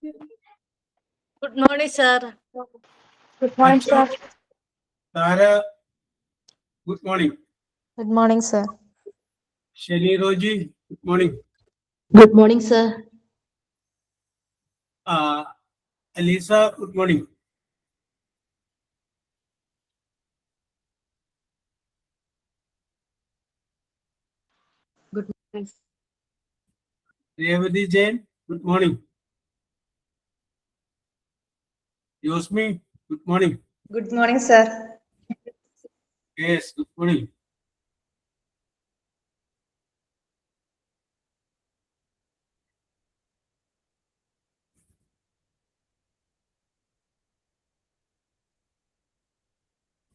Good morning, sir. Good morning, sir. Tara, good morning. Good morning, sir. Shani Roji, good morning. Good morning, sir. Elisa, good morning. Good morning. Revati Jain, good morning. Yosmi, good morning. Good morning, sir. Yes, good morning.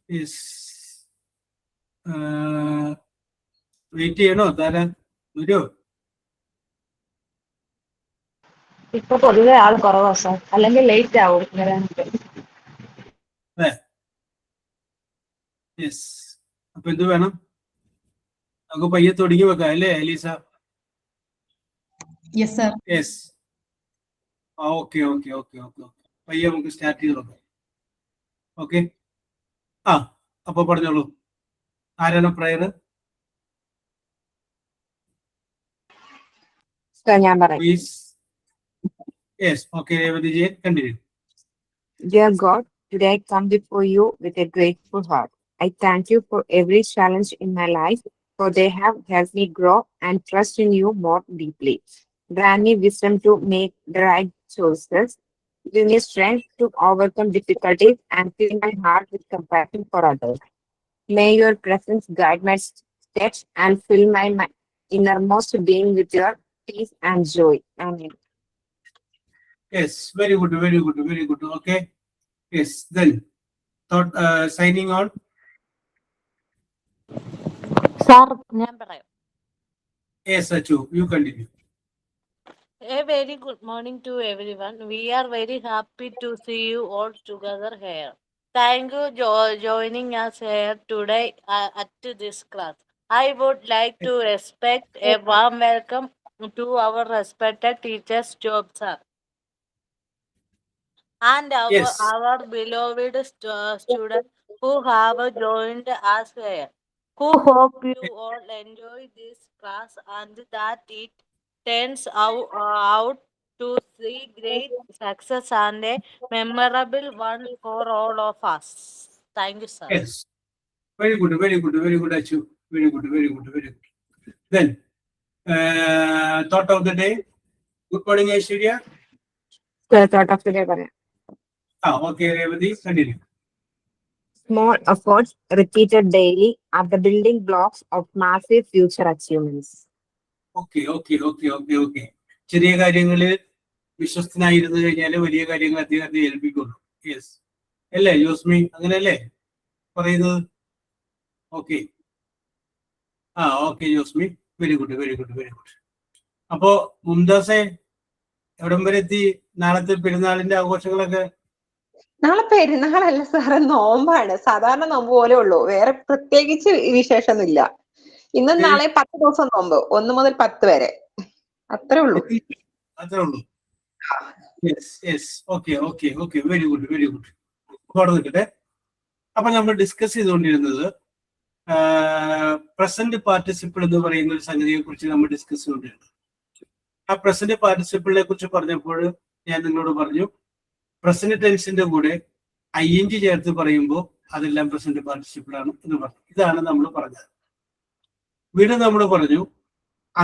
Yes. Wait, Tara, video. ഇപ്പൊ പൊതുവെ ആൾ കുറവാ sir, അല്ലെങ്കിൽ late ആവും വരാനായിട്ട്. Yes. അപ്പൊ എന്ത് വേണം? നമുക്ക് പയ്യെ തുടങ്ങി വെക്കാം അല്ലേ Eliza? Yes, sir. Yes. Okay പയ്യെ നമുക്ക് സ്റ്റാർട്ട് ചെയ്ത് നോക്കാം. ഓക്കെ. അപ്പൊ പറഞ്ഞോളൂ, ആരാണ് prayer? Please. Yes, okay, Revati Jain, continue. Dear God, today I come before you with a grateful heart. I thank you for every challenge in my life, for they have helped me grow and trust in you more deeply. Grant me wisdom to make the right choices. Give me strength to overcome difficulties and fill my heart with compassion for others. May your presence guide my steps and fill my innermost being with your peace and joy. Amen. Yes, very good. Okay. Yes, then signing on. Sir, ഞാൻ പറയാം. Yes, Achu, you continue. A very good morning to everyone. We are very happy to see you all together here. Thank you joining us here today at this class. I would like to expect a warm welcome to our respected teachers, Job sir, and Yes. our beloved students who have joined us here. Who hope you all enjoy this class and that it turns out to see great success and a memorable one for all of us. Thank you, sir. Yes, very good, Achu. Very good. Then thought of the day. Good morning, Aishwarya. Thought of today, പറയാം. Okay, Revati, continue. Small efforts repeated daily are the building blocks of massive future achievements. Okay. ചെറിയ കാര്യങ്ങളിൽ വിശ്വസ്തനായിരുന്നു കഴിഞ്ഞാൽ വലിയ കാര്യങ്ങൾ അദ്ദേഹത്തെ ഏൽപ്പിക്കുള്ളൂ. Yes അല്ലേ യോസ്മി, അങ്ങനെയല്ലേ പറയുന്നത്? ഓക്കെ. ഓക്കെ യോസ്മി, വെരി ഗുഡ്. അപ്പോ മുംതാസെ എവിടം വരെ എത്തി? നാളത്തെ പെരുന്നാളിന്റെ ആഘോഷങ്ങളൊക്കെ? നാളെ പെരുന്നാളല്ല സാറേ, നോമ്പാണ്. സാധാരണ നോമ്പ് പോലെ ഉള്ളൂ, വേറെ പ്രത്യേകിച്ച് വിശേഷമൊന്നുമില്ല. ഇന്നും നാളെ 10 ദിവസം നോമ്പ്, 1 മുതൽ 10 വരെ, അത്രേ ഉള്ളൂ. Yes okay very good. നിൽക്കട്ടെ. അപ്പൊ നമ്മൾ ഡിസ്കസ് ചെയ്തുകൊണ്ടിരുന്നത് പ്രസന്റ് പാർട്ടിസിപ്പിൾ എന്ന് പറയുന്ന ഒരു സംഗതിയെ കുറിച്ച് നമ്മൾ ഡിസ്കസ് ചെയ്തുകൊണ്ടിരുന്നത്. ആ പ്രസന്റ് പാർട്ടിസിപ്പിളിനെ കുറിച്ച് പറഞ്ഞപ്പോൾ ഞാൻ നിങ്ങളോട് പറഞ്ഞു, പ്രസന്റ് ടെൻസിന്റെ കൂടെ ING ചേർത്ത് പറയുമ്പോൾ അതെല്ലാം പ്രസന്റ് പാർട്ടിസിപ്പിൾ ആണ് എന്ന് പറഞ്ഞു. ഇതാണ് നമ്മൾ പറഞ്ഞത്. വീണ്ടും നമ്മൾ പറഞ്ഞു,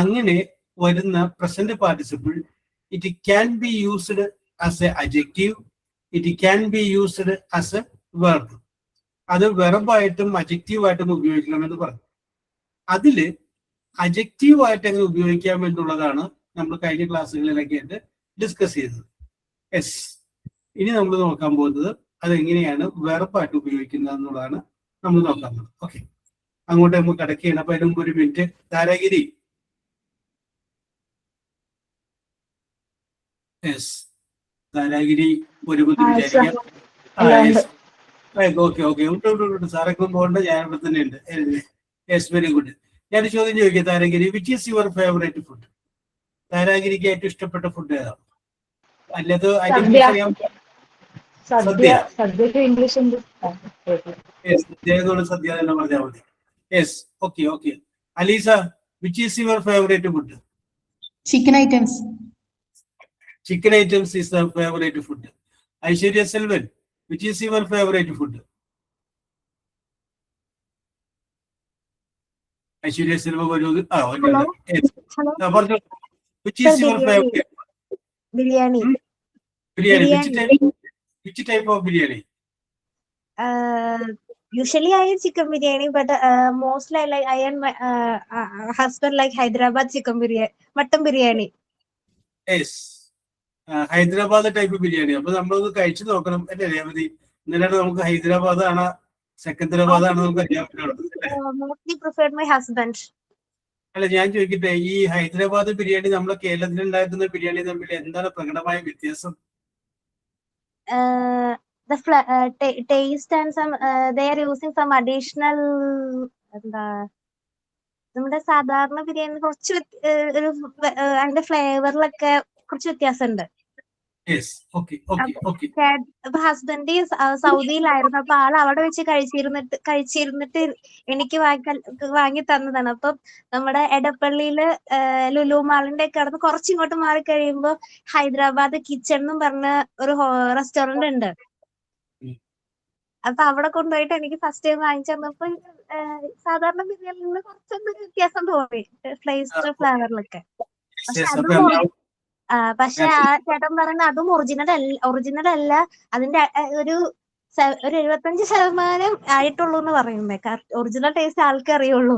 അങ്ങനെ വരുന്ന present participle it can be used as A adjective, it can be used as A verb. അത് വെർബായിട്ടും അഡ്ജക്റ്റീവായിട്ടും ഉപയോഗിക്കണമെന്ന് പറഞ്ഞു. അതില് അഡ്ജക്റ്റീവായിട്ട് എങ്ങനെ ഉപയോഗിക്കാം എന്നുള്ളതാണ് നമ്മൾ കഴിഞ്ഞ ക്ലാസ്സുകളിലൊക്കെ ആയിട്ട് ഡിസ്കസ് ചെയ്തത്. യെസ്, ഇനി നമ്മൾ നോക്കാൻ പോകുന്നത് അതെങ്ങനെയാണ് വെർബായിട്ട് ഉപയോഗിക്കുന്നത് എന്നുള്ളതാണ് നമ്മൾ നോക്കാൻ പോകുന്നത്. ഓക്കെ, അങ്ങോട്ട് നമുക്ക് കിടക്കുകയാണ്. അപ്പൊ അതിന് മുമ്പ് ഒരു മിനിറ്റ്, ധാരാഗിരി. യെസ്, ധാരാഗിരി ഒരു ബുദ്ധി വിചാരിക്കാം. ഓക്കെ ഉണ്ട്. സാറൊക്കെ പോകണ്ട, ഞാൻ ഇവിടെ തന്നെ ഉണ്ട്. Yes, very good. ഞാൻ ചോദ്യം ചോദിക്കാം ധാരാഗിരി, which is your favourite food? ധാരാഗിരിക്ക് ഏറ്റവും ഇഷ്ടപ്പെട്ട ഫുഡ് ഏതാണ്? അല്ലത് അതിന്റെ സദ്യ. ഇംഗ്ലീഷ് അറിയാം. സദ്യ. സദ്യക്ക് ഇംഗ്ലീഷ് എന്ത്? Yes, ജയതോട് സദ്യ തന്നെ പറഞ്ഞാൽ മതി. Yes, okay okay. Aleesa, which is your favourite food? Chicken items. Chicken items is the favorite food. Aishwarya Selvan, which is your favorite food? Aishwarya Selvan, Hello. yes. Hello. Which is Sir, your biryani. favorite? Biryani. Biryani. Biryani. Which type of biryani? Usually I eat chicken biryani, but mostly I and my husband like Hyderabad chicken biryani, mutton biryani. Yes. Hyderabad type biryani. അപ്പൊ നമ്മളത് കഴിച്ചു നോക്കണം അല്ലേ രേവതി? ഇന്നലെ നമുക്ക് ഹൈദരാബാദ് ആണ് സെക്കന്ദരാബാദ് ആണ് നമുക്ക് അറിയാൻ പറ്റുള്ളൂ. Mostly preferred my husband. അല്ല, ഞാൻ ചോദിക്കട്ടെ, ഈ ഹൈദരാബാദ് ബിരിയാണി നമ്മളെ കേരളത്തിൽ ഉണ്ടാക്കുന്ന ബിരിയാണി തമ്മിൽ എന്താണ് പ്രകടമായ വ്യത്യാസം? The taste and some they are using some additional എന്താ നമ്മുടെ സാധാരണ ബിരിയാണി കുറച്ച് ഒരു അതിന്റെ ഫ്ലേവറിലൊക്കെ കുറച്ച് വ്യത്യാസമുണ്ട്. ഹസ്ബൻഡ് സൗദിയിലായിരുന്നു, അപ്പൊ ആൾ അവിടെ വെച്ച് കഴിച്ചിരുന്നിട്ട് എനിക്ക് വാങ്ങി തന്നതാണ്. അപ്പം നമ്മുടെ എടപ്പള്ളിയില് ലുലു മാളിന്റെ ഒക്കെ അവിടെ കുറച്ച് ഇങ്ങോട്ട് മാറി കഴിയുമ്പോ ഹൈദരാബാദ് കിച്ചൺ എന്നും പറഞ്ഞ ഒരു റെസ്റ്റോറന്റ് ഉണ്ട്. അപ്പൊ അവിടെ കൊണ്ടുപോയിട്ട് എനിക്ക് ഫസ്റ്റ് ടൈം വാങ്ങിച്ചു തന്നപ്പോ സാധാരണ ബിരിയാണിയിൽ നിന്ന് കുറച്ചൊന്നും വ്യത്യാസം തോന്നി ഫ്ലേവറിലൊക്കെ. പക്ഷെ ആ ചേട്ടൻ പറയുന്നത് അതും ഒറിജിനൽ അല്ല, അതിന്റെ ഒരു 75% ആയിട്ടുള്ളൂ എന്ന് പറയുന്നത്. ഒറിജിനൽ ടേസ്റ്റ് ആൾക്കേ അറിയുള്ളൂ.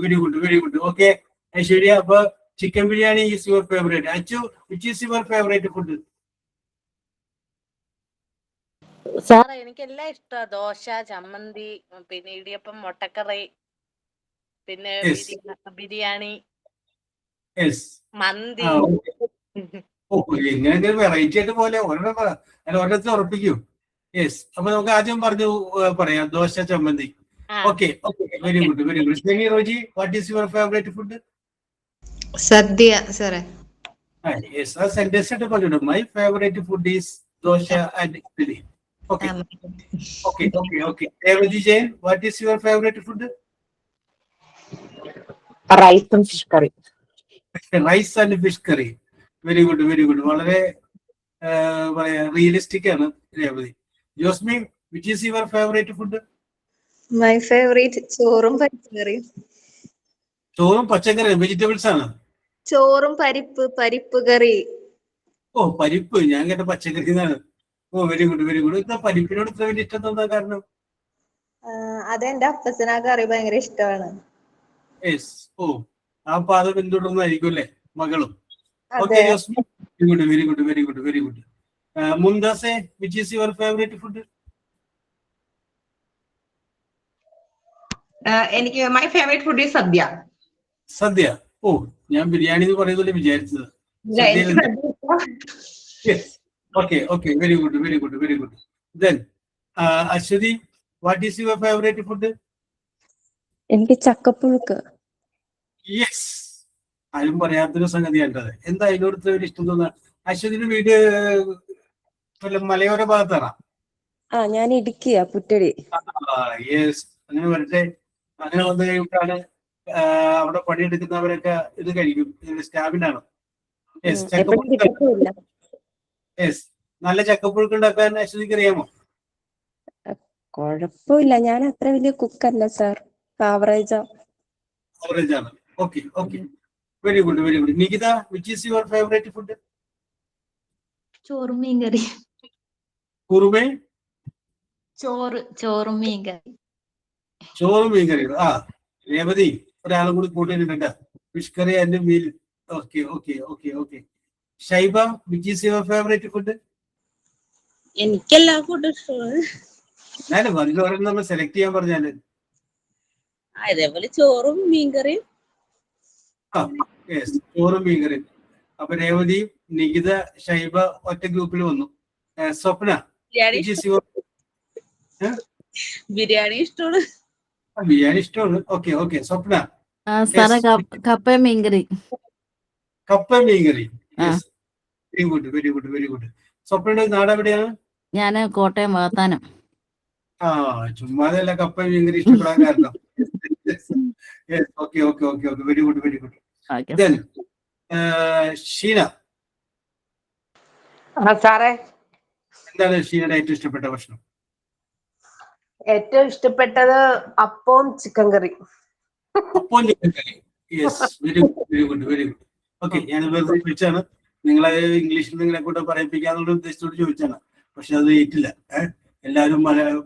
Very good. ഓക്കെ ഐശ്വര്യ, അപ്പൊ chicken biryani is your favourite. Achu, which is your favourite food? സാറേ എനിക്കെല്ലാം ഇഷ്ടമാണ്. ദോശ, ചമ്മന്തി, പിന്നെ ഇടിയപ്പം, മുട്ടക്കറി, പിന്നെ ബിരിയാണി, മന്തി. ഇങ്ങനെ വെറൈറ്റി ആയിട്ട് പോലെ ഓരോരുത്തർ ഉറപ്പിക്കൂ. യെസ്, അപ്പൊ നമുക്ക് ആദ്യം പറയാം ദോശ, ചമ്മന്തി. Okay, very good. Roji, what is your favourite food? സദ്യ സാറേ. യെസ്, ആ സെന്റൻസ് ആയിട്ട് പറഞ്ഞിട്ടു. My favourite food is dosa and idli. Okay. Revati Jain, what is your favorite food? Rice and fish curry. Rice and fish curry. Very good. വളരെ realistic ആണ് Revathi. Josmi, which is your favorite food? My favorite ചോറും പരിപ്പുകറിയും. ചോറും പച്ചക്കറിയും vegetables ആണ്. ചോറും പരിപ്പ് കറി. പരിപ്പ്, ഞാൻ കേട്ട പച്ചക്കറി എന്നാണ്. Very good. ഇതാ പരിപ്പിനോട് ഇത്ര വലിയ ഇഷ്ടം തോന്നാൻ കാരണം? അതെന്റെ അപ്പച്ചനാ കറി ഭയങ്കര ഇഷ്ടമാണ്. ആ പാത പിന്തുടർന്നായിരിക്കും അല്ലേ മകളും? Okay, very good. മുംതാസെ, which is your favorite food? എനിക്ക് my favourite food is sadya. ഞാൻ ബിരിയാണി എന്ന് പറയുന്നില്ല വിചാരിച്ചത്. Okay, very good. Then Ashwati, what is your favorite food? എനിക്ക് ചക്കപ്പുഴുക്ക്. യെസ്, ആരും പറയാത്തൊരു സംഗതിയാണ്ടത്. എന്താ അതിനോട് ഇത്ര വലിയ ഇഷ്ടം തോന്നുക? അശ്വതിന്റെ വീട് മലയോര ഭാഗത്താണ്. ഞാൻ ഇടുക്കിയാ, പുറ്റടി. യെസ്, അങ്ങനെ വരട്ടെ. അങ്ങനെ വന്നു കഴിയുമ്പോഴാണ് അവിടെ പണിയെടുക്കുന്നവരൊക്കെ ഇത് കഴിക്കും. സ്റ്റാബിനാണ്. നല്ല ചക്കപ്പുഴുക്ക് ഉണ്ടാക്കാൻ അശ്വതിക്ക് അറിയാമോ? കുഴപ്പമില്ല, ഞാൻ അത്ര വലിയ കുക്കല്ല സാർ, ആവറേജ് ആണ്. Okay, very good. Nikita, which is your favourite food? ചോറും മീൻകറി. കുറുമേ? ചോറും മീൻകറി. രേവതി, ഒരാളും കൂടി കൂട്ടിയിട്ടുണ്ട്. Fish curry and meal. Okay. Shaiba, which is your favourite food? എനിക്കെല്ലാ ഫുഡും ഇഷ്ടമാണ്. എന്നാലും അതിലൊരെണ്ണം നമ്മൾ സെലക്ട് ചെയ്യാൻ പറഞ്ഞാല് അതേപോലെ ചോറും മീൻകറിയും. ചോറും മീൻകറിയും. അപ്പൊ രേവതി, നികിത, ഷൈബ ഒറ്റ ഗ്രൂപ്പിൽ വന്നു. സ്വപ്ന, ബിരിയാണി ഇഷ്ടമാണ്. ഓക്കെ. സ്വപ്ന? കപ്പ മീൻകറി. Yes, very good very good very good. സ്വപ്നയുടെ നാട് എവിടെയാണ്? ഞാന് കോട്ടയം വാത്താനം. ആ, ചുമ്മാതല്ല കപ്പ ഭയങ്കര ഇഷ്ടപ്പെടാൻ കാരണം. Okay okay okay okay, very good very good. Then Sheena, സാറേ എന്താണ് ഷീനയുടെ ഏറ്റവും ഇഷ്ടപ്പെട്ട ഭക്ഷണം? ഏറ്റവും ഇഷ്ടപ്പെട്ടത് അപ്പവും chicken curry. Appam chicken curry. Yes, very good very good very good. Okay, ഞാൻ വെറുതെ ചോദിച്ചാണ്, നിങ്ങളെ ഇംഗ്ലീഷിൽ നിങ്ങളെ കൊണ്ട് പറയിപ്പിക്കാന്നുള്ള ഉദ്ദേശത്തോട് ചോദിച്ചാണ്. പക്ഷെ അത് ഏറ്റില്ല. എല്ലാവരും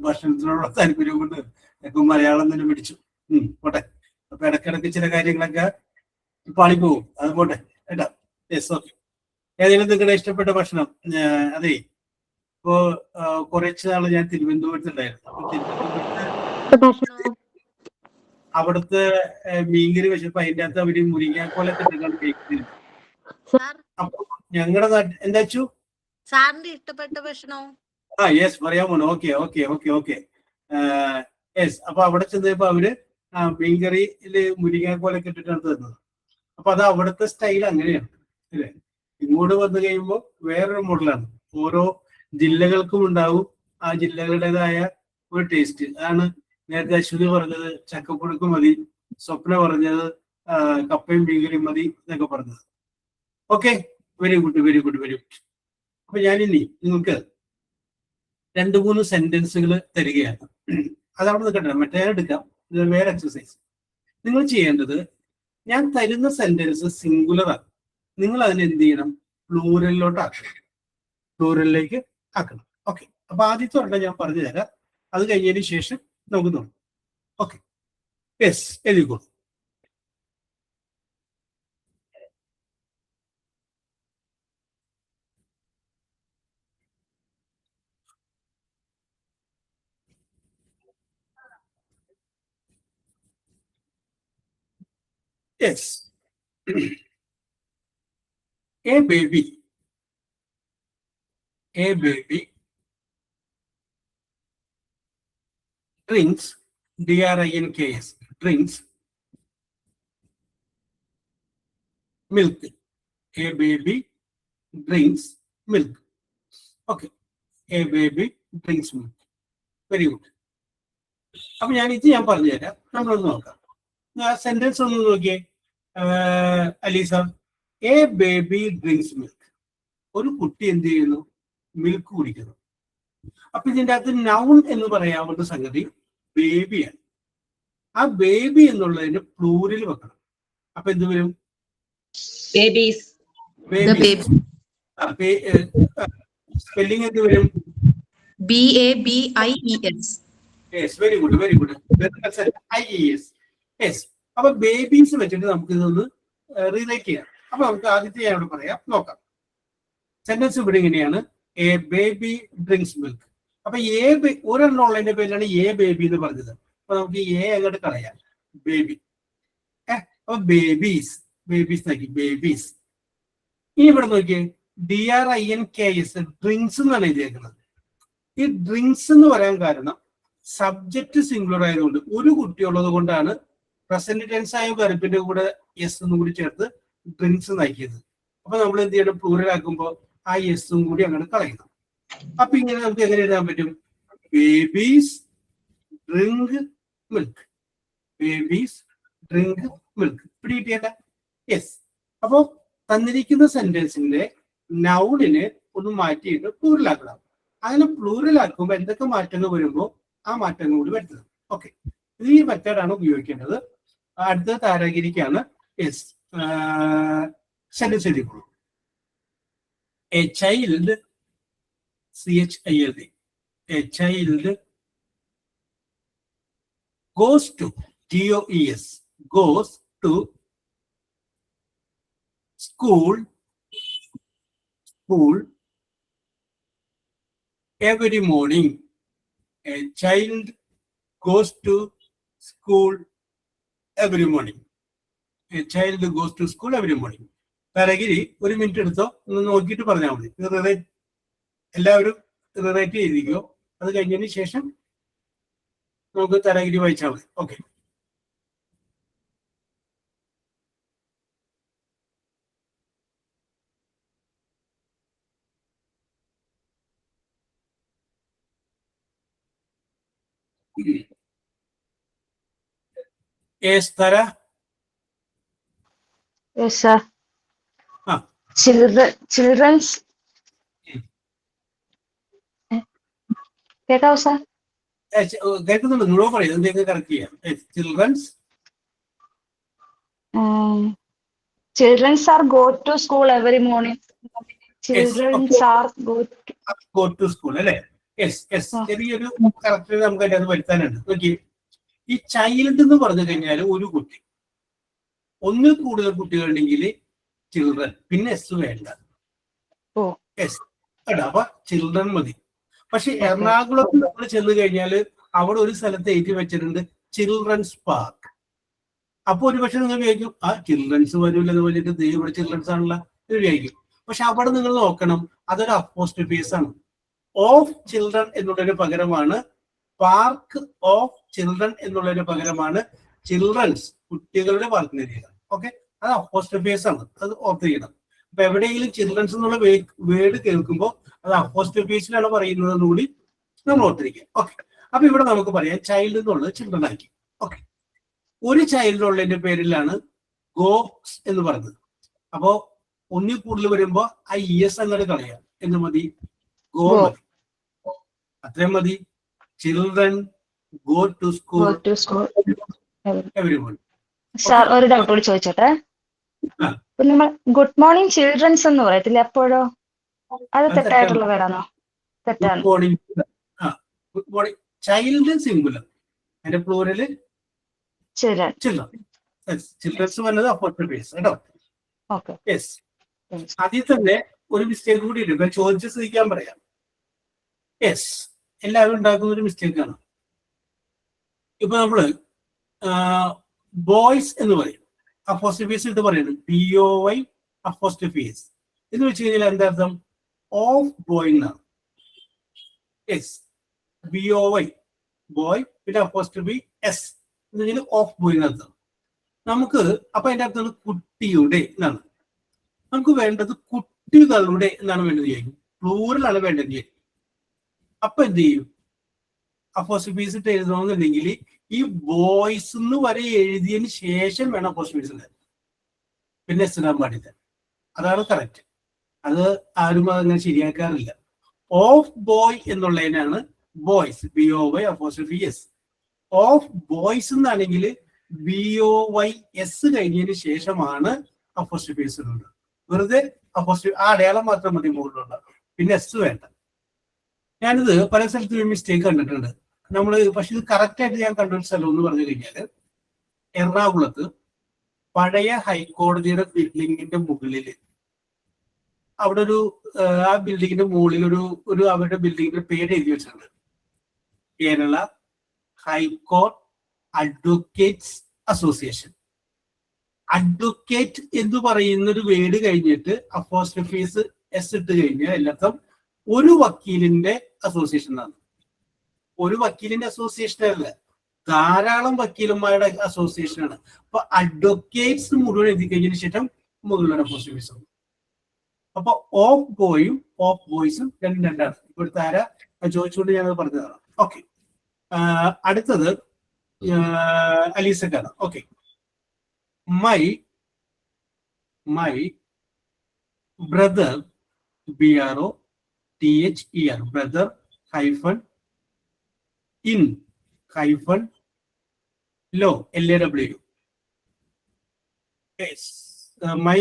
ഭക്ഷണത്തിനുള്ള താല്പര്യം കൊണ്ട് ഞങ്ങൾക്ക് മലയാളം തന്നെ പിടിച്ചു. പോട്ടെ. അപ്പൊ ഇടയ്ക്കിടയ്ക്ക് ചില കാര്യങ്ങളൊക്കെ പാളിപ്പോവും, അത് പോട്ടെ കേട്ടോ. Yes, okay. ഏതെങ്കിലും നിങ്ങളുടെ ഇഷ്ടപ്പെട്ട ഭക്ഷണം? അതെ, ഇപ്പോ കുറച്ച് നാള് ഞാൻ തിരുവനന്തപുരത്തുണ്ടായിരുന്നു. അപ്പൊ തിരുവനന്തപുരത്ത് അവിടുത്തെ മീൻകറി വെച്ചപ്പോ അതിന്റെ അകത്ത് അവര് മുരിങ്ങാക്കോലൊക്കെ ഇട്ടിട്ടാണ് കഴിക്കുന്നത്. അപ്പൊ ഞങ്ങളുടെ നാട്ടിൽ എന്താ വെച്ചു സാറിന്റെ ഇഷ്ടപ്പെട്ട ഭക്ഷണവും? ആ യെസ്, പറയാൻ പോണു. Okay okay okay okay yes. അപ്പൊ അവിടെ ചെന്നപ്പോ അവര് മീൻകറിയില് മുരിങ്ങാക്കോലൊക്കെ ഇട്ടിട്ടാണ് തരുന്നത്. അപ്പൊ അത് അവിടുത്തെ സ്റ്റൈൽ അങ്ങനെയാണ് അല്ലേ. ഇങ്ങോട്ട് വന്നു കഴിയുമ്പോൾ വേറൊരു മോഡലാണ്. ഓരോ ജില്ലകൾക്കും ഉണ്ടാവും ആ ജില്ലകളുടേതായ ഒരു ടേസ്റ്റ്. അതാണ് നേരത്തെ അശ്വതി പറഞ്ഞത് ചക്കപ്പുഴുക്ക് മതി, സ്വപ്ന പറഞ്ഞത് കപ്പയും മീൻകറിയും മതി എന്നൊക്കെ പറഞ്ഞത്. Okay, very good very good very good. അപ്പൊ ഞാനിനി നിങ്ങൾക്ക് 2-3 സെന്റൻസുകൾ തരികയാണ്. അതവിടെ നിൽക്കട്ടെ, മറ്റേ എടുക്കാം. ഇത് വേറെ എക്സസൈസ്. നിങ്ങൾ ചെയ്യേണ്ടത്, ഞാൻ തരുന്ന സെന്റൻസ് സിംഗുലറാണ്. നിങ്ങൾ അതിനെ എന്ത് ചെയ്യണം? പ്ലൂറലിലോട്ട് ആക്കണം, പ്ലൂറലിലേക്ക് ആക്കണം. ഓക്കെ, അപ്പൊ ആദ്യത്തെ ഒരെണ്ണം ഞാൻ പറഞ്ഞു തരാം. അത് കഴിഞ്ഞതിന് ശേഷം നമുക്ക് നോക്കാം. ഓക്കെ, യെസ്, എഴുതിക്കോളൂ. Yes. A baby drinks, DRINKS, drinks milk. A baby drinks milk. Okay. A baby drinks milk. Very good. അപ്പൊ ഞാൻ പറഞ്ഞുതരാം, നമ്മളൊന്ന് നോക്കാം. സെന്റൻസ് ഒന്ന് നോക്കിയേ Aleesa. A baby drinks milk. ഒരു കുട്ടി എന്ത് ചെയ്യുന്നു? മിൽക്ക് കുടിക്കുന്നു. അപ്പൊ ഇതിന്റെ അകത്ത് നൗൺ എന്ന് പറയാവുന്ന സംഗതി ബേബിയാണ്. ആ ബേബി എന്നുള്ളതിന് പ്ലൂരിൽ വെക്കണം. അപ്പൊ എന്ത് വരും? ബേബീസ്. സ്പെല്ലിംഗ് എന്ത് വരും? BABIES. Yes, very good very good. IES. Yes. അപ്പൊ ബേബീസ് വെച്ചിട്ട് നമുക്ക് ഇതൊന്ന് റീലൈറ്റ് ചെയ്യാം. അപ്പൊ നമുക്ക് ആദ്യത്തെ ഞാൻ ഇവിടെ പറയാം, നോക്കാം. സെന്റൻസ് ഇവിടെ ഇങ്ങനെയാണ്: എ ബേബി ഡ്രിങ്ക്സ് മിൽക്ക്. അപ്പൊ ഒരെണ്ണം ഉള്ളതിന്റെ പേരിലാണ് എ ബേബി എന്ന് പറഞ്ഞത്. അപ്പൊ നമുക്ക് എ അങ്ങോട്ട് കളയാം, ബേബി. അപ്പൊ ബേബീസ്, ബേബീസ് നോക്കി, ബേബീസ്. ഇനി ഇവിടെ നോക്കിയേ, DRINKS, ഡ്രിങ്ക്സ് എന്നാണ് എഴുതിയേക്കുന്നത്. ഈ ഡ്രിങ്ക്സ് എന്ന് പറയാൻ കാരണം സബ്ജക്റ്റ് സിംഗുലർ ആയതുകൊണ്ട്, ഒരു കുട്ടിയുള്ളത് കൊണ്ടാണ് പ്രസന്റ് ടെൻസ് ആയ വെർബിന്റെ കൂടെ എസ് എന്നും കൂടി ചേർത്ത് ഡ്രിങ്ക്സ് നയിക്കുന്നത്. അപ്പൊ നമ്മൾ എന്ത് ചെയ്യണം? പ്ലൂറൽ ആക്കുമ്പോൾ ആ എസും കൂടി അങ്ങനെ കളയണം. അപ്പൊ ഇങ്ങനെ നമുക്ക് എങ്ങനെ എഴുതാൻ പറ്റും? Babies drink milk. Babies drink milk. പിടികിട്ടിയല്ല? യെസ്. അപ്പൊ തന്നിരിക്കുന്ന സെന്റൻസിന്റെ നൗണിനെ ഒന്ന് മാറ്റിയിട്ട് പ്ലൂറലാക്കണം. അങ്ങനെ പ്ലൂറലാക്കുമ്പോൾ എന്തൊക്കെ മാറ്റങ്ങൾ വരുമ്പോൾ ആ മാറ്റങ്ങൾ കൂടി വരുത്തണം. ഓക്കെ, ഈ മെത്തേഡാണ് ഉപയോഗിക്കേണ്ടത്. അടുത്ത താരാഗിരിക്കാണ്. യെസ്, സെന്റൻസ് എഴുതിക്കോളൂ. A child, CHILD, a child goes to, GOES, goes to school every morning. A child goes to school every morning. A child goes to school every morning. താരഗിരി ഒരു മിനിറ്റ് എടുത്തോ, ഒന്ന് നോക്കിയിട്ട് പറഞ്ഞാൽ മതി. എല്ലാവരും റിലേറ്റ് ചെയ്തിരിക്കോ. അത് കഴിഞ്ഞതിന് ശേഷം നമുക്ക് താരഗിരി വായിച്ചാൽ മതി. Okay. Yes, Tara. Yes, sir. Ah. Children's. കേക്കാവോ സാർ? കേൾക്കുന്നുണ്ട്, നിങ്ങൾ പറയും എന്തെങ്കിലും കറക്റ്റ് ചെയ്യാം. Children's Children's are go to school every morning. Children's are go to school അല്ലേ? Yes yes. ചെറിയൊരു കറക്റ്റ് നമുക്ക് അതിനകത്ത് വരുത്താനുണ്ട്. നോക്കി, ഈ ചൈൽഡ് എന്ന് പറഞ്ഞു കഴിഞ്ഞാൽ ഒരു കുട്ടി, ഒന്നിൽ കൂടുതൽ കുട്ടികളുണ്ടെങ്കിൽ ചിൽഡ്രൻ, പിന്നെ എസ് വേണ്ട. യെസ് കേട്ടോ, അപ്പൊ ചിൽഡ്രൻ മതി. പക്ഷെ എറണാകുളത്ത് നമ്മൾ ചെന്ന് കഴിഞ്ഞാൽ അവിടെ ഒരു സ്ഥലത്ത് എഴുതി വെച്ചിട്ടുണ്ട് ചിൽഡ്രൻസ് പാർക്ക്. അപ്പൊ ഒരു പക്ഷെ നിങ്ങൾ വിചാരിക്കും ആ ചിൽഡ്രൻസ് വരൂലെന്ന് പറഞ്ഞിട്ട് ഇവിടെ ചിൽഡ്രൻസ് ആണല്ലോ എന്ന് വിചാരിക്കും. പക്ഷെ അവിടെ നിങ്ങൾ നോക്കണം, അതൊരു അപ്പോസ്ട്രോഫീസ് ആണ്. ഓഫ് ചിൽഡ്രൻ എന്നുള്ളൊരു പകരമാണ് പാർക്ക് ഓഫ് ചിൽഡ്രൻ എന്നുള്ളൊരു പകരമാണ് ചിൽഡ്രൻസ്, കുട്ടികളുടെ പാർക്കിന് ചെയ്യുക. ഓക്കെ, അത് അപ്പോസ്ട്രോഫീസ് ആണ്, അത് ഓർത്ത് ചെയ്യണം. അപ്പൊ എവിടെയെങ്കിലും ചിൽഡ്രൻസ് എന്നുള്ള വേർഡ് കേൾക്കുമ്പോൾ അത് അപ്പോസ്ട്രോഫീസിലാണ് പറയുന്നതെന്ന് കൂടി നമ്മൾ ഓർത്തിരിക്കുക. ഓക്കെ, അപ്പൊ ഇവിടെ നമുക്ക് പറയാം ചൈൽഡ് എന്നുള്ളത് ചിൽഡ്രൻ ആക്കി. ഓക്കെ, ഒരു ചൈൽഡ് ഉള്ളതിന്റെ പേരിലാണ് ഗോസ് എന്ന് പറഞ്ഞത്. അപ്പോ ഒന്നിൽ കൂടുതൽ വരുമ്പോ ആ ES അങ്ങോട്ട് കളയാം. എന്ന് മതി, ഗോ മതി, അത്രയും മതി. Children, go to school, everyone. Sir ഒരു ഡൗട്ട് കൂടി ചോദിച്ചോട്ടെ. നമ്മൾ ഗുഡ് മോർണിംഗ് ചിൽഡ്രൻസ് എന്ന് പറയത്തില്ല, അപ്പോഴോ അത് തെറ്റായിട്ടുള്ള വേടാണോ? തെറ്റാണ്. ഗുഡ് മോർണിംഗ് ചൈൽഡ് സിംഗുലർ, അതിന്റെ പ്ലൂറല് ചിൽഡ്രൻസ് വന്നത് അപ്പോസ്ട്രോഫീസ് കേട്ടോ. യെസ്. അതിൽ തന്നെ ഒരു മിസ്റ്റേക്ക് കൂടി ഉണ്ട്, ചോദിച്ച് ശ്രദ്ധിക്കാൻ പറയാം. യെസ്, എല്ലാവരും ഉണ്ടാക്കുന്ന ഒരു മിസ്റ്റേക്കാണ്. ഇപ്പൊ നമ്മള് ബോയ്സ് എന്ന് പറയും, അപ്പോസ്ട്രോഫീസ് ഇട്ട് പറയുന്നത് BOY അപ്പോസ്ട്രോഫീസ് എന്ന് വെച്ച് കഴിഞ്ഞാൽ എന്താ അർത്ഥം? ഓഫ് ബോയ് എന്നാണ്. യെസ്, BOY ബോയ്, പിന്നെ അപ്പോസ്ട്രോഫി S എന്ന് വെച്ചാൽ ഓഫ് ബോയ് എന്നർത്ഥം. നമുക്ക് അപ്പൊ അതിന്റെ അർത്ഥം കുട്ടിയുടെ എന്നാണ്. നമുക്ക് വേണ്ടത് കുട്ടികളുടെ എന്നാണ് വേണ്ടത്, ചെയ്യും പ്ലൂറലാണ് വേണ്ടത് ചെയ്യും. അപ്പൊ എന്ത് ചെയ്യും? അപ്പോസ്ട്രോഫീസ് ഇട്ട് എഴുതണമെന്നുണ്ടെങ്കിൽ ഈ ബോയ്സ് എന്ന് വരെ എഴുതിയതിന് ശേഷം വേണം അപ്പോസ്ട്രോഫീസ് ഇടാൻ, പിന്നെ എസ് ഇടാൻ പാടില്ല. അതാണ് കറക്റ്റ്. അത് ആരും അതങ്ങനെ ശരിയാക്കാറില്ല. ഓഫ് ബോയ് എന്നുള്ളതിനാണ് boys, BOY apostrophe S. Of boys എന്നാണെങ്കിൽ BOYS കഴിഞ്ഞതിന് ശേഷമാണ് അപ്പോസ്ട്രോഫീസ് ഇടുന്നത്. വെറുതെ അപ്പോസ്ട്രോഫി ആ അടയാളം മാത്രം മതി മുകളിലുള്ള, പിന്നെ S വേണ്ട. ഞാനിത് പല സ്ഥലത്തും മിസ്റ്റേക്ക് കണ്ടിട്ടുണ്ട് നമ്മള്. പക്ഷെ ഇത് കറക്റ്റ് ആയിട്ട് ഞാൻ കണ്ടൊരു സ്ഥലം എന്ന് പറഞ്ഞു കഴിഞ്ഞാല് എറണാകുളത്ത് പഴയ ഹൈക്കോടതിയുടെ ബിൽഡിങ്ങിന്റെ മുകളില് അവിടെ ഒരു ആ ബിൽഡിങ്ങിന്റെ മുകളിൽ ഒരു അവരുടെ ബിൽഡിങ്ങിന്റെ പേര് എഴുതി വെച്ചിട്ടുണ്ട്, Kerala high court advocates association. Advocate എന്ന് പറയുന്ന ഒരു വേർഡ് കഴിഞ്ഞിട്ട് അപ്പോസ്ട്രോഫീസ് S ഇട്ട് കഴിഞ്ഞാൽ എല്ലാത്തും ഒരു വക്കീലിന്റെ അസോസിയേഷൻ ആണ്. ഒരു വക്കീലിന്റെ അസോസിയേഷൻ അല്ല, ധാരാളം വക്കീലന്മാരുടെ അസോസിയേഷനാണ്. അപ്പൊ അഡ്വക്കേറ്റ്സ് മുഴുവൻ എഴുതി കഴിഞ്ഞതിന് ശേഷം മുകളിലാണ് അപ്പോസ്ട്രോഫീസ്. അപ്പൊ ഓഫ് ബോയും ഓഫ് ബോയ്സും രണ്ടാണ്. ഇവിടുത്തെ ആരാ ചോദിച്ചുകൊണ്ട് ഞാനത് പറഞ്ഞതാണ്. ഓക്കെ, അടുത്തത് അലീസക്കാണ്. Okay, my brother BROTHER brother hyphen in hyphen law LAW. My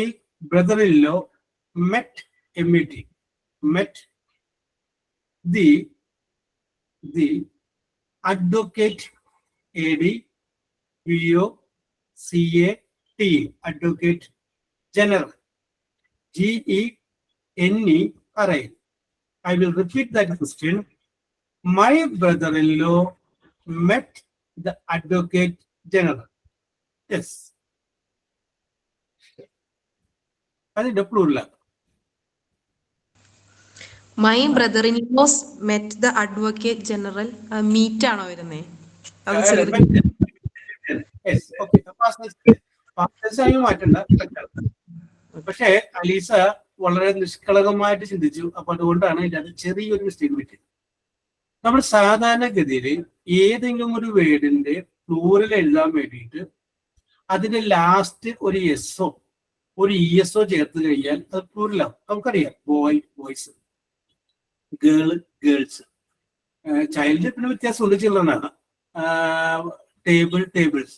brother in law met the advocate ADVOCAT advocate general GENERAL. I will repeat that question. My brother-in-law met the advocate general. Yes, അതിന്റെ പ്ലൂറലാണ്. My brother in laws met the advocate general. Meet ആണോ വരുന്നത്? മാറ്റണ്ട. പക്ഷേ അലീസ വളരെ നിഷ്കളങ്കമായിട്ട് ചിന്തിച്ചു. അപ്പൊ അതുകൊണ്ടാണ് ഇതിനകത്ത് ചെറിയൊരു മിസ്റ്റേക്ക് പറ്റിയത്. നമ്മൾ സാധാരണഗതിയിൽ ഏതെങ്കിലും ഒരു വേർഡിന്റെ പ്ലൂറൽ എഴുതാൻ വേണ്ടിയിട്ട് അതിന്റെ ലാസ്റ്റ് ഒരു എസ്ഒ ഒരു ഇഎസ്ഒ ചേർത്ത് കഴിഞ്ഞാൽ അത് പ്ലൂറലാവും. നമുക്കറിയാം, boy boys, girl girls, child പിന്നെ വ്യത്യാസമുണ്ട്, ചിൽഡ്രനാണ്, ടേബിൾ ടേബിൾസ്.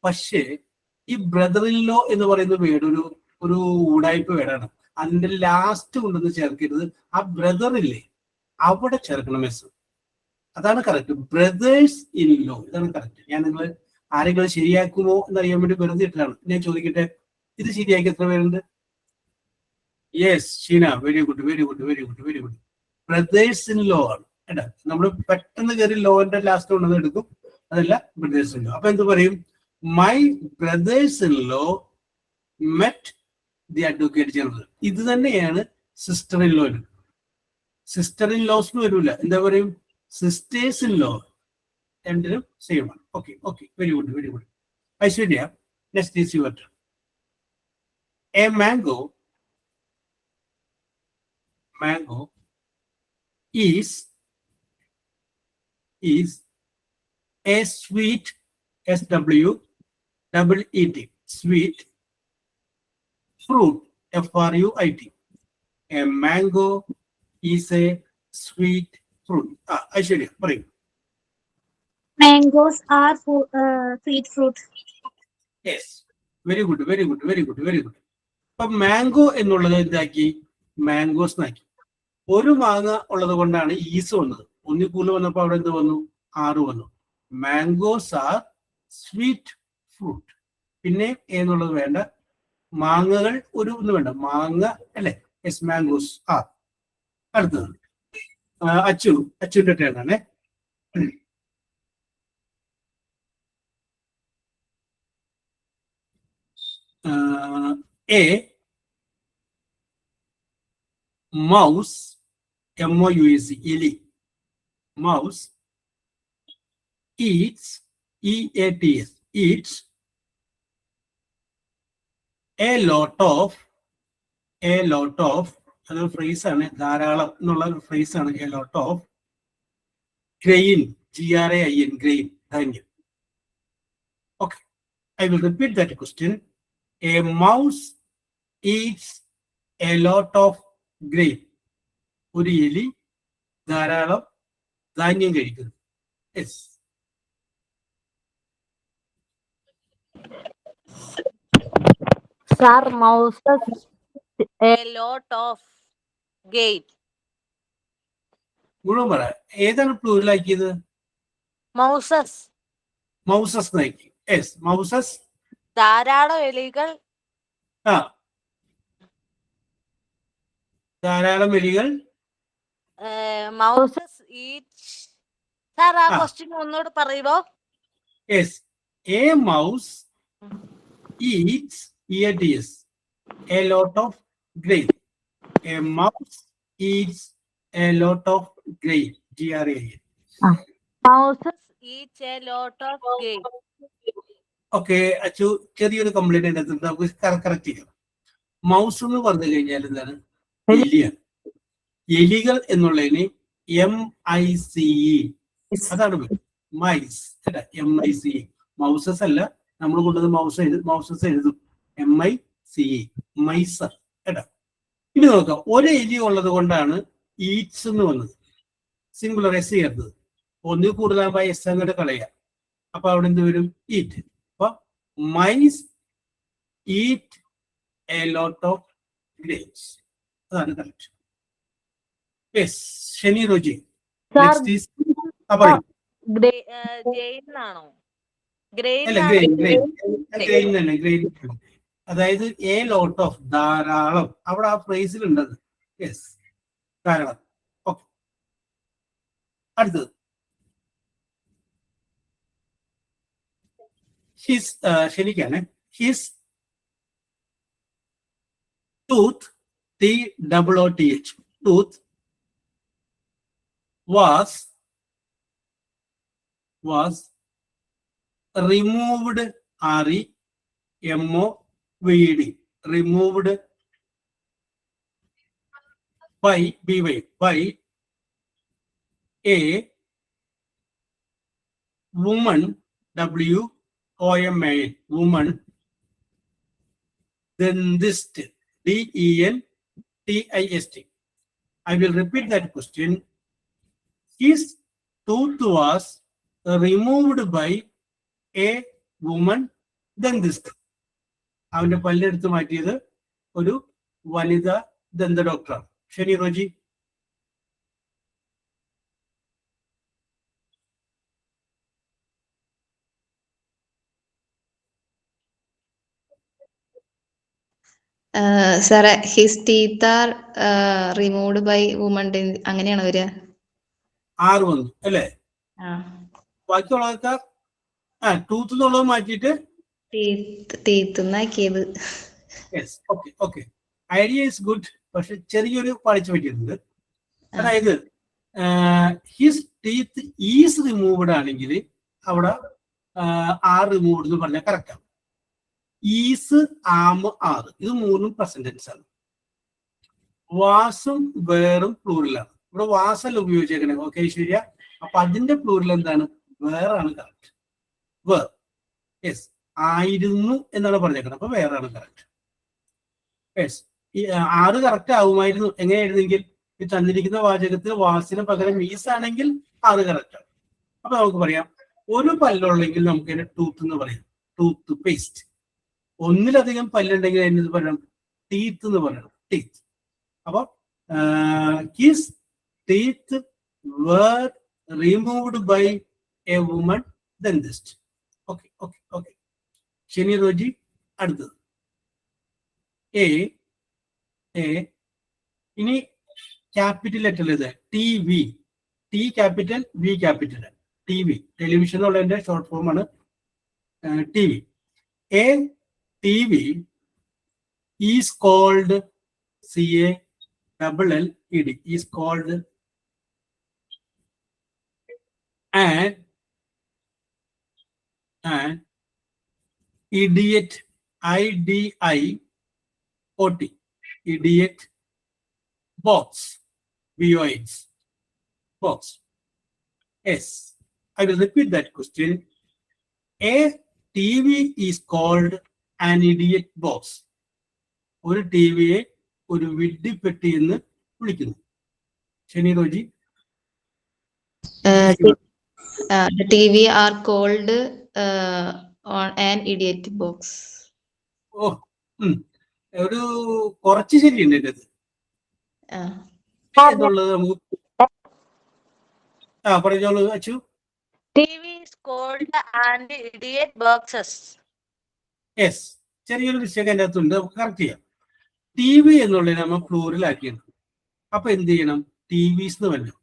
പക്ഷേ ഈ ബ്രദർ ഇൻ ലോ എന്ന് പറയുന്ന വേർഡ് ഒരു ഉടായ്പ വേർഡാണ്. അതിന്റെ ലാസ്റ്റ് കൊണ്ടൊന്ന് ചേർക്കരുത്. ആ ബ്രദർ ഇല്ലേ അവിടെ ചേർക്കണം എസ്. അതാണ് കറക്റ്റ്. ബ്രദേഴ്സ് ഇൻ ലോ, ഇതാണ് കറക്റ്റ്. ഞാൻ നിങ്ങൾ ആരെങ്കിലും ശരിയാക്കുമോ എന്നറിയാൻ വേണ്ടി വെറുതെ ഇട്ടാണ്. ഞാൻ ചോദിക്കട്ടെ, ഇത് ശരിയാക്കി എത്ര പേരുണ്ട്? Yes, Sheena, very good very good very good very good. Brothers in law ആണ് കേട്ടാ. നമ്മൾ പെട്ടെന്ന് കയറി ലോന്റെ ലാസ്റ്റ് കൊണ്ടുവന്ന് എടുക്കും, അതല്ല ബ്രദേഴ്സ് ഇൻ ലോ. അപ്പൊ എന്ത് പറയും? My brothers in law met the advocate general. ഇത് തന്നെയാണ് സിസ്റ്റർ ഇൻ ലോയിൽ. സിസ്റ്റർ ഇൻ ലോസിന് വരൂല, എന്താ പറയും? Sisters in law. രണ്ടിനും സെയിം ആണ്. Okay okay, very good very good. Aishwarya, next is your turn. A mango is a sweet, SWEET, sweet fruit, FRUIT. A mango is a sweet fruit. Aishwarya, പറയൂ. Mangoes are sweet fruit. Yes, very good very good very good very good. അപ്പൊ mango എന്നുള്ളത് എന്താക്കി? Mangoes എന്നാക്കി. ഒരു മാങ്ങ ഉള്ളത് കൊണ്ടാണ് is വന്നത്. ഒന്നിൽ കൂടുതൽ വന്നപ്പോൾ അവിടെ എന്ത് വന്നു? 6 വന്നു. Mangoes are sweet fruit. പിന്നെ എന്നുള്ളത് വേണ്ട, മാങ്ങകൾ ഒരു ഒന്ന് വേണ്ട, മാങ്ങ അല്ലെ? Yes, mangoes are. അടുത്തത് അച്ചുവിന്റെ ടേൺ ആണേ. എ mouse, MOUSE, എലി. Mouse eats, EATS, eats a lot of, അതൊരു ഫ്രേസ് ആണ്, ധാരാളം എന്നുള്ള ഒരു ഫ്രേസ് ആണ്. a lot of grain, GRAIN, grain, ധാന്യം. Okay, I will repeat that question. A mouse eats a lot of grain. ഒരു എലി ധാരാളം ധാന്യം കഴിക്കുന്നു. Yes. Sir, mouses a lot of gain. മുഴുവൻ പറ. ഏതാണ് പ്ലൂറലാക്കിയത്? Mouses. മൗസസ് എന്നാക്കി. യെസ്, മൗസസ് ധാരാളം എലികൾ. ധാരാളം എലികൾ. Moses eat. സാർ, ആ ക്വസ്റ്റ്യൻ ഒന്നുകൂടെ പറയുമോ? Yes, A mouse Eats, EATS, a lot of grain. A mouse eats a lot of grain, GRAIN. Mouses eat a lot of gain. Okay Achu, ചെറിയൊരു complaint അതിനകത്ത് നമുക്ക് കറക്റ്റ് ചെയ്യാം. മൗസ് എന്ന് പറഞ്ഞു കഴിഞ്ഞാൽ എന്താണ്? എലിയാണ്. എലികൾ എന്നുള്ളതിന് MICE, അതാണ് മൈസ്. MICE. മൗസസ് അല്ല, നമ്മൾ കൊണ്ടത് മൗസസ് എഴുതും MICE, മൈസർ. കേട്ടാ. ഇനി നോക്കാം, ഒരു എലി ഉള്ളത് കൊണ്ടാണ് ഈറ്റ്സ് എന്ന് വന്നത്. സിംഗുലർ എസ് ചേർത്തത്. ഒന്നിൽ കൂടുതലാകുമ്പോൾ എസ് അങ്ങോട്ട് കളയാം. അപ്പൊ അവിടെ എന്ത് വരും? ഈറ്റ്. അപ്പൊ mice eat A lot of grapes. അതാണ് കറക്റ്റ്. യെസ്, ശനി റോജി. പറയും. ഗ്രെയിൻ തന്നെ, ഗ്രെയിൻ. അതായത് എ ലോട്ട് ഓഫ്, ധാരാളം. അവിടെ ആ ഫ്രേസിലുണ്ടത്. യെസ്, ധാരാളം. ഓക്കെ, അടുത്തത് ശനിക്കാണ്. His tooth, TOOTH, tooth was removed, REMOVED, removed by a woman, WOMAN, woman, dentist, DENTIST. I will repeat that question. His tooth was removed by a woman dentist. അവന്റെ പല്ലെടുത്ത് മാറ്റിയത് ഒരു വനിത ദന്ത ഡോക്ടറാണ്. ശരി റോജി? സാറേ his teeth are removed by woman അങ്ങനെയാണ് വരിക. 6 വന്നു അല്ലേ? ബാക്കിയുള്ള ആൾക്കാർ ടൂത്ത് എന്നുള്ളത് മാറ്റിയിട്ട് ടീത്തുന്നാക്കിയത്. Yes, okay okay, idea is good. പക്ഷെ ചെറിയൊരു പാളിച്ച പറ്റിയിട്ടുണ്ട്. അതായത് ഹിസ് ടീത്ത് ഈസ് റിമൂവ്ഡ് ആണെങ്കിൽ അവിടെ ആർ റിമൂവ്ഡ് എന്ന് പറഞ്ഞാൽ കറക്റ്റ് ആണ്. ഈസ്, ആം, ആർ ഇത് മൂന്നും പ്രസന്റൻസ് ആണ്. വാസും വേറും പ്ലൂറലാണ്. ഇവിടെ വാസല്ല ഉപയോഗിച്ചേക്കണേ. ഓക്കെ ശരിയാ. അപ്പൊ അതിന്റെ പ്ലൂറൽ എന്താണ്? വേറാണ് കറക്റ്റ്. വേർ. യെസ്, ആയിരുന്നു എന്നാണ് പറഞ്ഞേക്കുന്നത്. അപ്പൊ വേറാണ് കറക്റ്റ്. യെസ്, ഈ 6 കറക്റ്റ് ആവുമായിരുന്നു. എങ്ങനെയായിരുന്നെങ്കിൽ ഈ തന്നിരിക്കുന്ന വാചകത്തിൽ വാസിന് പകരം ഈസ് ആണെങ്കിൽ 6 കറക്റ്റ് ആണ്. അപ്പൊ നമുക്ക് പറയാം ഒരു പല്ലുള്ളെങ്കിൽ നമുക്ക് അതിനെ ടൂത്ത് എന്ന് പറയാം. Toothpaste. ഒന്നിലധികം പല്ലുണ്ടെങ്കിൽ അതിന് പറയണം ടീത്ത് എന്ന് പറയണം. ടീത്ത്. അപ്പൊ his teeth were removed by a woman dentist. Okay okay okay. ശനി റോജി. അടുത്തത് എ. ഇനി ക്യാപിറ്റൽ ലെറ്റർ ഇത് TV. T capital, V capital. TV television എന്നുള്ളതിന്റെ ഷോർട്ട് ഫോം ആണ് TV. A TV is called CALLLED is called an idiot, IDIOT, idiot box, BOX box. Yes, I will repeat that question. A TV is called an idiot box. ഒരു ടിവിയെ ഒരു വിഡ്ഢിപ്പെട്ടി എന്ന് വിളിക്കുന്നു. ശനി Roji. TV are called on an idiot box. ഓ, ഒരു കുറച്ച് ശരിയുണ്ട് എൻ്റെ അത്. എന്നുള്ളത് നമുക്ക് പറഞ്ഞോളൂ Achu. TV is called and idiot boxes. Yes, ചെറിയൊരു മിസ്റ്റേക്ക് അതിൻ്റെ അകത്തുണ്ട്. നമുക്ക് കറക്റ്റ് ചെയ്യാം. ടി വി എന്നുള്ളത് നമ്മൾ പ്ലൂറിലാക്കിയാണ്. അപ്പൊ എന്ത് ചെയ്യണം? TVs എന്ന് പറഞ്ഞു.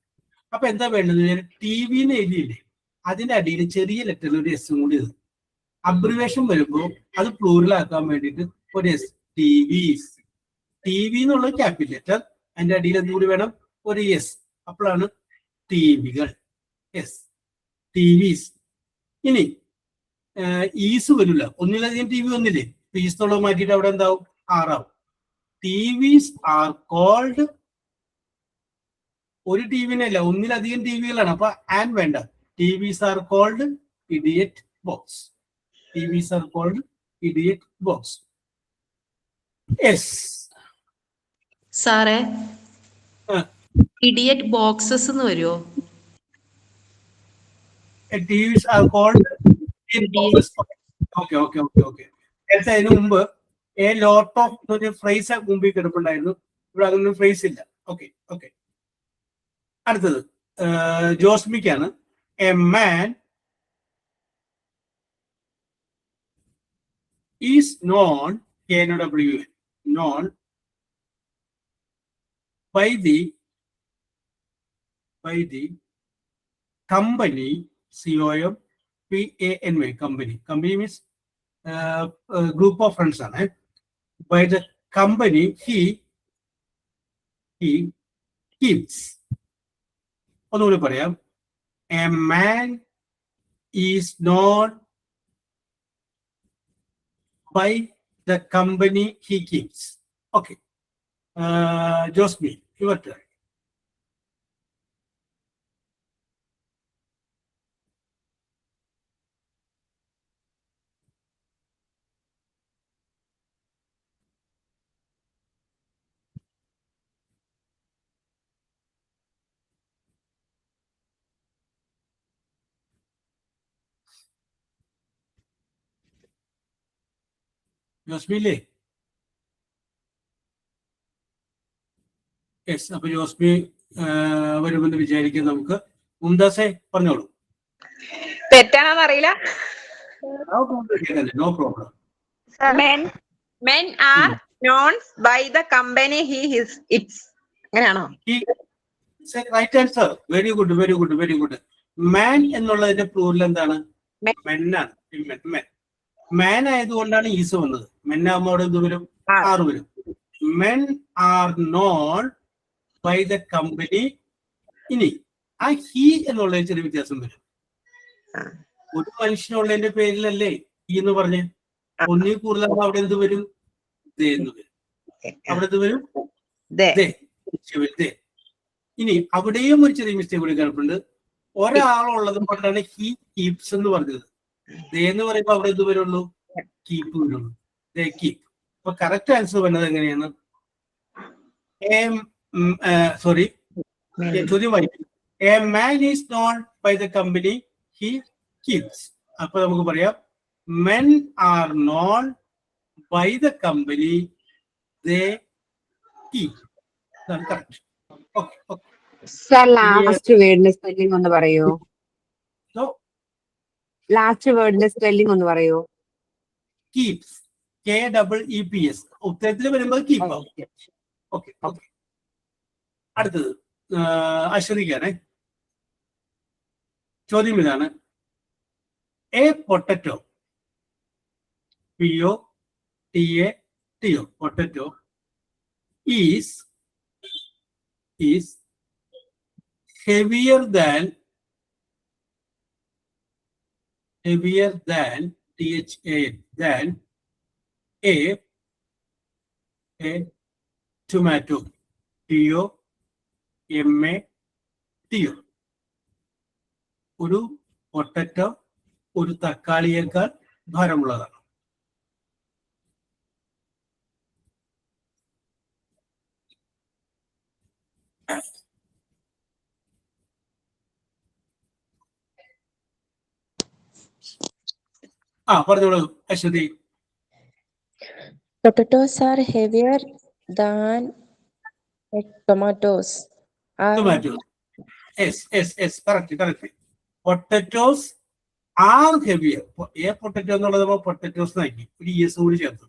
അപ്പൊ എന്താ വേണ്ടത്? TV എന്ന് എഴുതിയില്ലേ, അതിന്റെ അടിയിൽ ചെറിയ ലെറ്ററിൽ ഒരു എസ് കൂടി ഇത് അബ്രിവേഷൻ വരുമ്പോൾ അത് പ്ലൂറിലാക്കാൻ വേണ്ടിയിട്ട് ഒരു എസ്. TVs. TV എന്നുള്ള ക്യാപിറ്റൽ ലെറ്റർ, അതിന്റെ അടിയിൽ എന്തുകൂടി വേണം? ഒരു എസ്. അപ്പോഴാണ് ടിവികൾ. Yes, TVs. ഇനി ഈസ് വരില്ല. ഒന്നിലധികം TV വന്നില്ലേ, ഈസ് എന്നുള്ളത് മാറ്റിയിട്ട് അവിടെ എന്താവും? ആറാവും. TVs are called, ഒരു ടിവിനല്ല ഒന്നിലധികം ടിവികളാണ്. അപ്പൊ ആൻ വേണ്ട. TVs are called idiot box. TVs are called idiot box. Yes. സാറേ ഇഡിയറ്റ് ബോക്സസ് എന്ന് വരുമോ? TVs are called idiot boxes. Okay, okay, okay, okay. നേരത്തെ അതിന് മുമ്പ് എ ലോട്ട് ഓഫ് എന്നൊരു ഫ്രേസ് മുമ്പിൽ കിടപ്പുണ്ടായിരുന്നു. ഇവിടെ അങ്ങനെ ഫ്രേസ് ഇല്ല. Okay okay. അടുത്തത് ജോസ്മിക്കാണ്. A man is known, KNOWN, known by the company, COMPANY, company. Company means group of friends ആണ്. By the company he keeps. ഒന്നുകൂടി പറയാം. A man is known by the company he keeps. Okay. Josmi, your turn. Josmi ഇല്ലേ? Yes. അപ്പൊ ജോസ്മി വരുമെന്ന് വിചാരിക്കും. നമുക്ക് മുംതാസെ പറഞ്ഞോളൂ. തെറ്റാണെന്ന് അറിയില്ല. No problem. Men are known by the company he is its. അങ്ങനെയാണോ? Right answer. Very good, very good, very good. Man എന്നുള്ളതിന്റെ പ്ലൂറൽ എന്താണ്? മെന്നാണ്. മാൻ ആയതുകൊണ്ടാണ് ഈസ് വന്നത്. മെന്നാകുമ്പോൾ അവിടെ എന്ത് വരും? ആറ് വരും. Men are known by the company. ഇനി ആ ഹി എന്നുള്ളതിന് ചെറിയ വ്യത്യാസം വരും. ഒരു മനുഷ്യനുള്ളതിന്റെ പേരിലല്ലേ ഈ എന്ന് പറഞ്ഞ് ഒന്നിൽ കൂടുതൽ അവിടെ എന്ത് വരും? ദേ എന്ന് വരും. അവിടെ എന്ത് വരും? ദേ. ഇനി അവിടെയും ഒരു ചെറിയ മിസ്റ്റേക്ക് കൂടി കിടപ്പുണ്ട്. ഒരാളുള്ളത് കൊണ്ടാണ് ഹി കീപ്സ് എന്ന് പറഞ്ഞത്. ദേ എന്ന് പറയുമ്പോ അവിടെ എന്ത് വരുള്ളൂ? കീപ്പ് വരുള്ളൂ. They keep. അപ്പൊ കറക്റ്റ് ആൻസർ വരുന്നത് എങ്ങനെയാണ്? സോറി, ചോദ്യം വായിക്കും. A man is known by the company he keeps. അപ്പൊ നമുക്ക് പറയാം men are known by the company they keep. That's correct. Okay. Sir, last word spelling ഒന്ന് പറയോ? So ലാസ്റ്റ് വേർഡിന്റെ സ്പെല്ലിംഗ് ഒന്ന് പറയോ? keeps, KEEPS. ഉത്തരത്തിൽ വരുമ്പോൾ കീപ്പ് ആവും. ഓക്കെ. അടുത്തത് അശ്വതിക്കാണ്. ചോദ്യം ഇതാണ്. A potato, POTATO, potato is heavier than THAN than a tomato, TOMATO. ഒരു പൊട്ടറ്റോ ഒരു തക്കാളിയേക്കാൾ ഭാരമുള്ളതാണ്. പറഞ്ഞോളൂ Aswathy. Potatoes are heavier than tomatoes. Yes. Correct. Potatoes are heavier. A potato എന്നുള്ളത് നമ്മൾ പൊട്ടറ്റോസ് ആക്കി ഒരു ഈസ് കൂടി ചേർത്തു.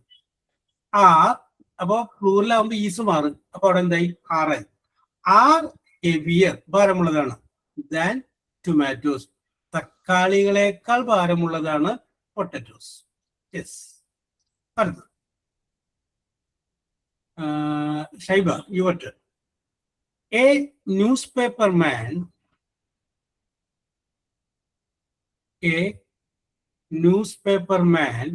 അപ്പൊ പ്ലൂറൽ ആകുമ്പോ ഈസ് മാറും. അപ്പൊ അവിടെ എന്തായി? ആറായി. ആർ ഹെവിയർ, ഭാരമുള്ളതാണ്. ദാൻ ടൊമാറ്റോസ്, തക്കാളികളെക്കാൾ ഭാരമുള്ളതാണ് പൊട്ടറ്റോസ്. യെസ്. അടുത്ത Shaiba, your turn. A newspaper man NEWSPAPERMAN,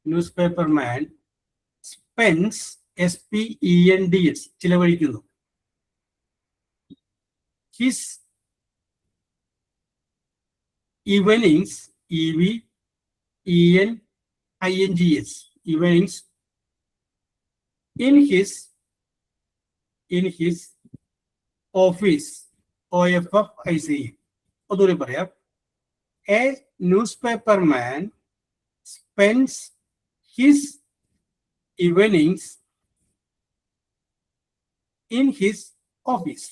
newspaper man spends SPENDS, ചിലവഴിക്കുന്നു. His evenings, EVENINGS, evenings in his office, OFFICE. ഒന്നുകൂടി പറയാം. A newspaper man spends his evenings in his office.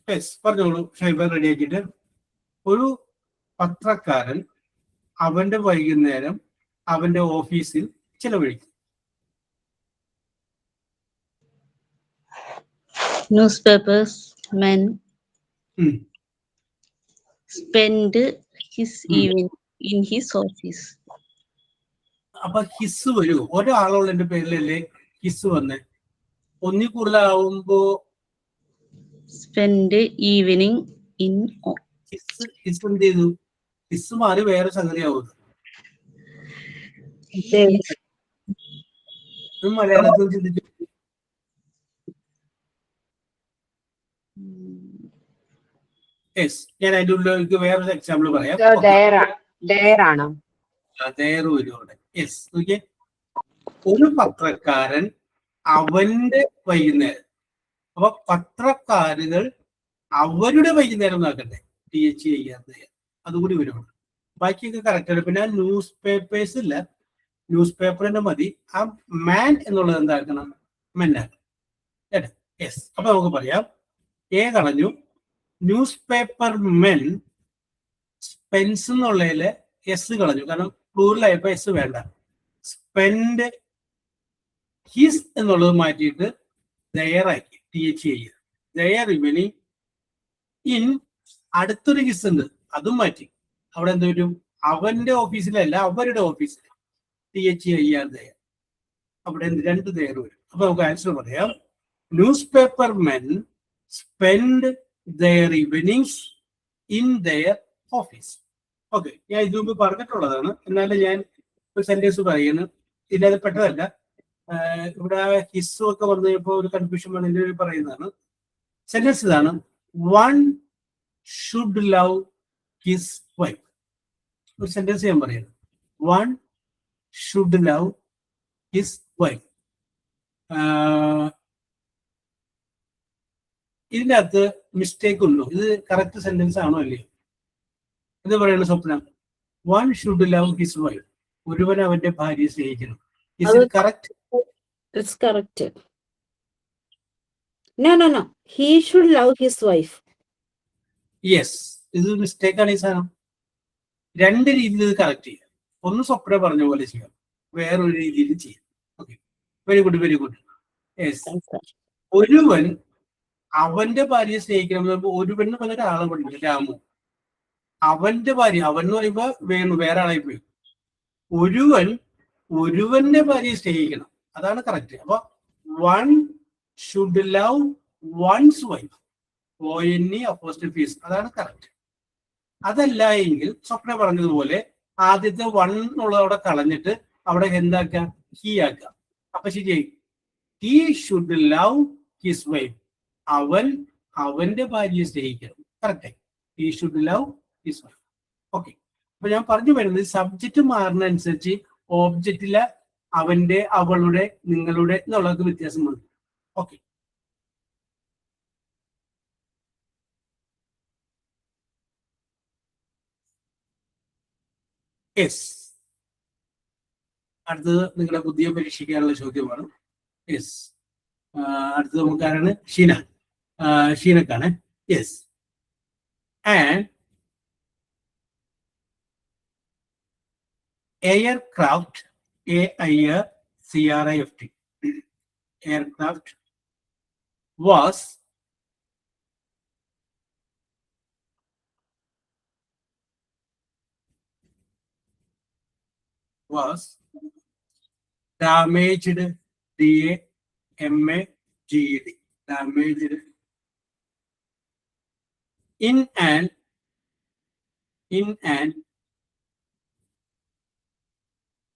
Yes, പറഞ്ഞോളൂ Shaiba, ready ആക്കിയിട്ട്. ഒരു പത്രക്കാരൻ അവന്റെ വൈകുന്നേരം അവന്റെ ഓഫീസിൽ ചിലവഴിക്കും. Newspapers men spend his evening in his office. അപ്പൊ ഹിസ് വരൂ. ഒരാളുള്ളതിന്റെ പേരിലല്ലേ ഹിസ് വന്നേ. ഒന്നി കൂടുതലാവുമ്പോ spend evening in ഹിസ് എന്ത് ചെയ്തു? ഹിസ് മാറി വേറെ സംഗതിയാവുന്നു. മലയാളത്തിൽ ചിന്തിച്ചു. യെസ്, ഞാൻ അതിന്റെ ഉള്ളിലേക്ക് വേറൊരു എക്സാമ്പിൾ പറയാം. യെസ്, ഒരു പത്രക്കാരൻ അവന്റെ വൈകുന്നേരം. അപ്പൊ പത്രക്കാരുകൾ അവരുടെ വൈകുന്നേരം നോക്കട്ടെ, TH ചെയ്യാതെ അതുകൂടി വരുന്നുണ്ട്. ബാക്കിയൊക്കെ കറക്റ്റാണ്. പിന്നെ ന്യൂസ് പേപ്പേഴ്സ് ഇല്ല, ന്യൂസ് പേപ്പറിന്റെ മതി. ആ മാൻ എന്നുള്ളത് എന്താക്കണം, മെന്നാണ്. കേട്ടോ? യെസ്. അപ്പൊ നമുക്ക് പറയാം, എ കളഞ്ഞു. ന്യൂസ് പേപ്പർ മെൻ സ്പെൻസ് എന്നുള്ളതില് എസ് കളഞ്ഞു, കാരണം പ്ലൂറലായപ്പോ എസ് വേണ്ട. സ്പെൻഡ് ഹിസ് എന്നുള്ളത് മാറ്റിയിട്ട് ദയറാക്കി TH ചെയ്യുക. ദയർ ഇവനിങ് ഇൻ അടുത്തൊരു ഹിസ് ഉണ്ട്, അതും മാറ്റി. അവിടെ എന്ത് വരും, അവന്റെ ഓഫീസിലല്ല അവരുടെ ഓഫീസിൽ TH ചെയ്യാതെ അവിടെ രണ്ട് ദയർ വരും. അപ്പൊ നമുക്ക് ആൻസർ പറയാം, newspaper men spend their evenings in their office. Okay, ഞാൻ ഇത് മുമ്പ് പറഞ്ഞിട്ടുള്ളതാണ്, എന്നാലും ഞാൻ ഒരു സെന്റൻസ് പറയുന്നു. ഇല്ലാതെ പെട്ടതല്ല. ഇവിടെ ഹിസ്സും ഒക്കെ വന്നു കഴിഞ്ഞപ്പോൾ ഒരു കൺഫ്യൂഷൻ വന്നതിൽ പറയുന്നതാണ്. സെന്റൻസ് ഇതാണ്, one should love his wife. ഒരു സെന്റൻസ് ഞാൻ പറയുന്നത്, one should love his wife. ഇതിൻ്റെ അകത്ത് മിസ്റ്റേക്ക് ഉണ്ടോ? ഇത് കറക്റ്റ് സെന്റൻസ് ആണോ അല്ലയോ? ഇത് പറയുന്ന സ്വപ്നം, one should love his wife. ഒരുവൻ അവന്റെ ഭാര്യയെ സ്നേഹിക്കണം. Is it correct? It's correct. No. He should love his wife. Yes. ഇത് മിസ്റ്റേക്ക് ആണ് ഈ സാധനം. രണ്ട് രീതിയിൽ ഇത് കറക്റ്റ് ചെയ്യാം. ഒന്ന് സ്വപ്ന പറഞ്ഞ പോലെ ചെയ്യാം, വേറൊരു രീതിയിൽ ചെയ്യാം. Okay, very good, very good. Yes. ഒരുവൻ അവന്റെ ഭാര്യയെ സ്നേഹിക്കണം എന്ന് പറയുമ്പോൾ ഒരുവൻ എന്ന് പറഞ്ഞ ഒരാളെ പഠിക്കും, രാമു. അവന്റെ ഭാര്യ, അവൻ എന്ന് പറയുമ്പോ വേണു, വേറെ ആളായി പോയി. ഒരുവന്റെ ഭാര്യയെ സ്നേഹിക്കണം, അതാണ് കറക്റ്റ്. അപ്പൊ one should love one's wife, ONE apostrophes, അതാണ് കറക്റ്റ്. അതല്ല എങ്കിൽ സ്വപ്ന പറഞ്ഞതുപോലെ ആദ്യത്തെ വൺ എന്നുള്ളത് അവിടെ കളഞ്ഞിട്ട് അവിടെ എന്താക്കാം, ഹി ആക്കാം. അപ്പൊ ശരിയായി, he should love his wife. അവൻ അവന്റെ ഭാര്യയെ സ്നേഹിക്കണം. കറക്റ്റായി, he should love his wife. Okay, അപ്പൊ ഞാൻ പറഞ്ഞു വരുന്നത് സബ്ജക്റ്റ് മാറുന്ന അനുസരിച്ച് ഓബ്ജക്റ്റിലെ അവന്റെ, അവളുടെ, നിങ്ങളുടെ എന്നുള്ളതൊക്കെ വ്യത്യാസം വന്നു. Okay, yes. അടുത്തത് നിങ്ങളുടെ പുതിയ പരീക്ഷിക്കാനുള്ള ചോദ്യമാണ്. യെസ്. അടുത്തത് നമുക്കാരാണ്? ഷീനക്കാണ്. Yes. And aircraft, AIRCRAFT, aircraft was damaged, DAMAGED, damaged in an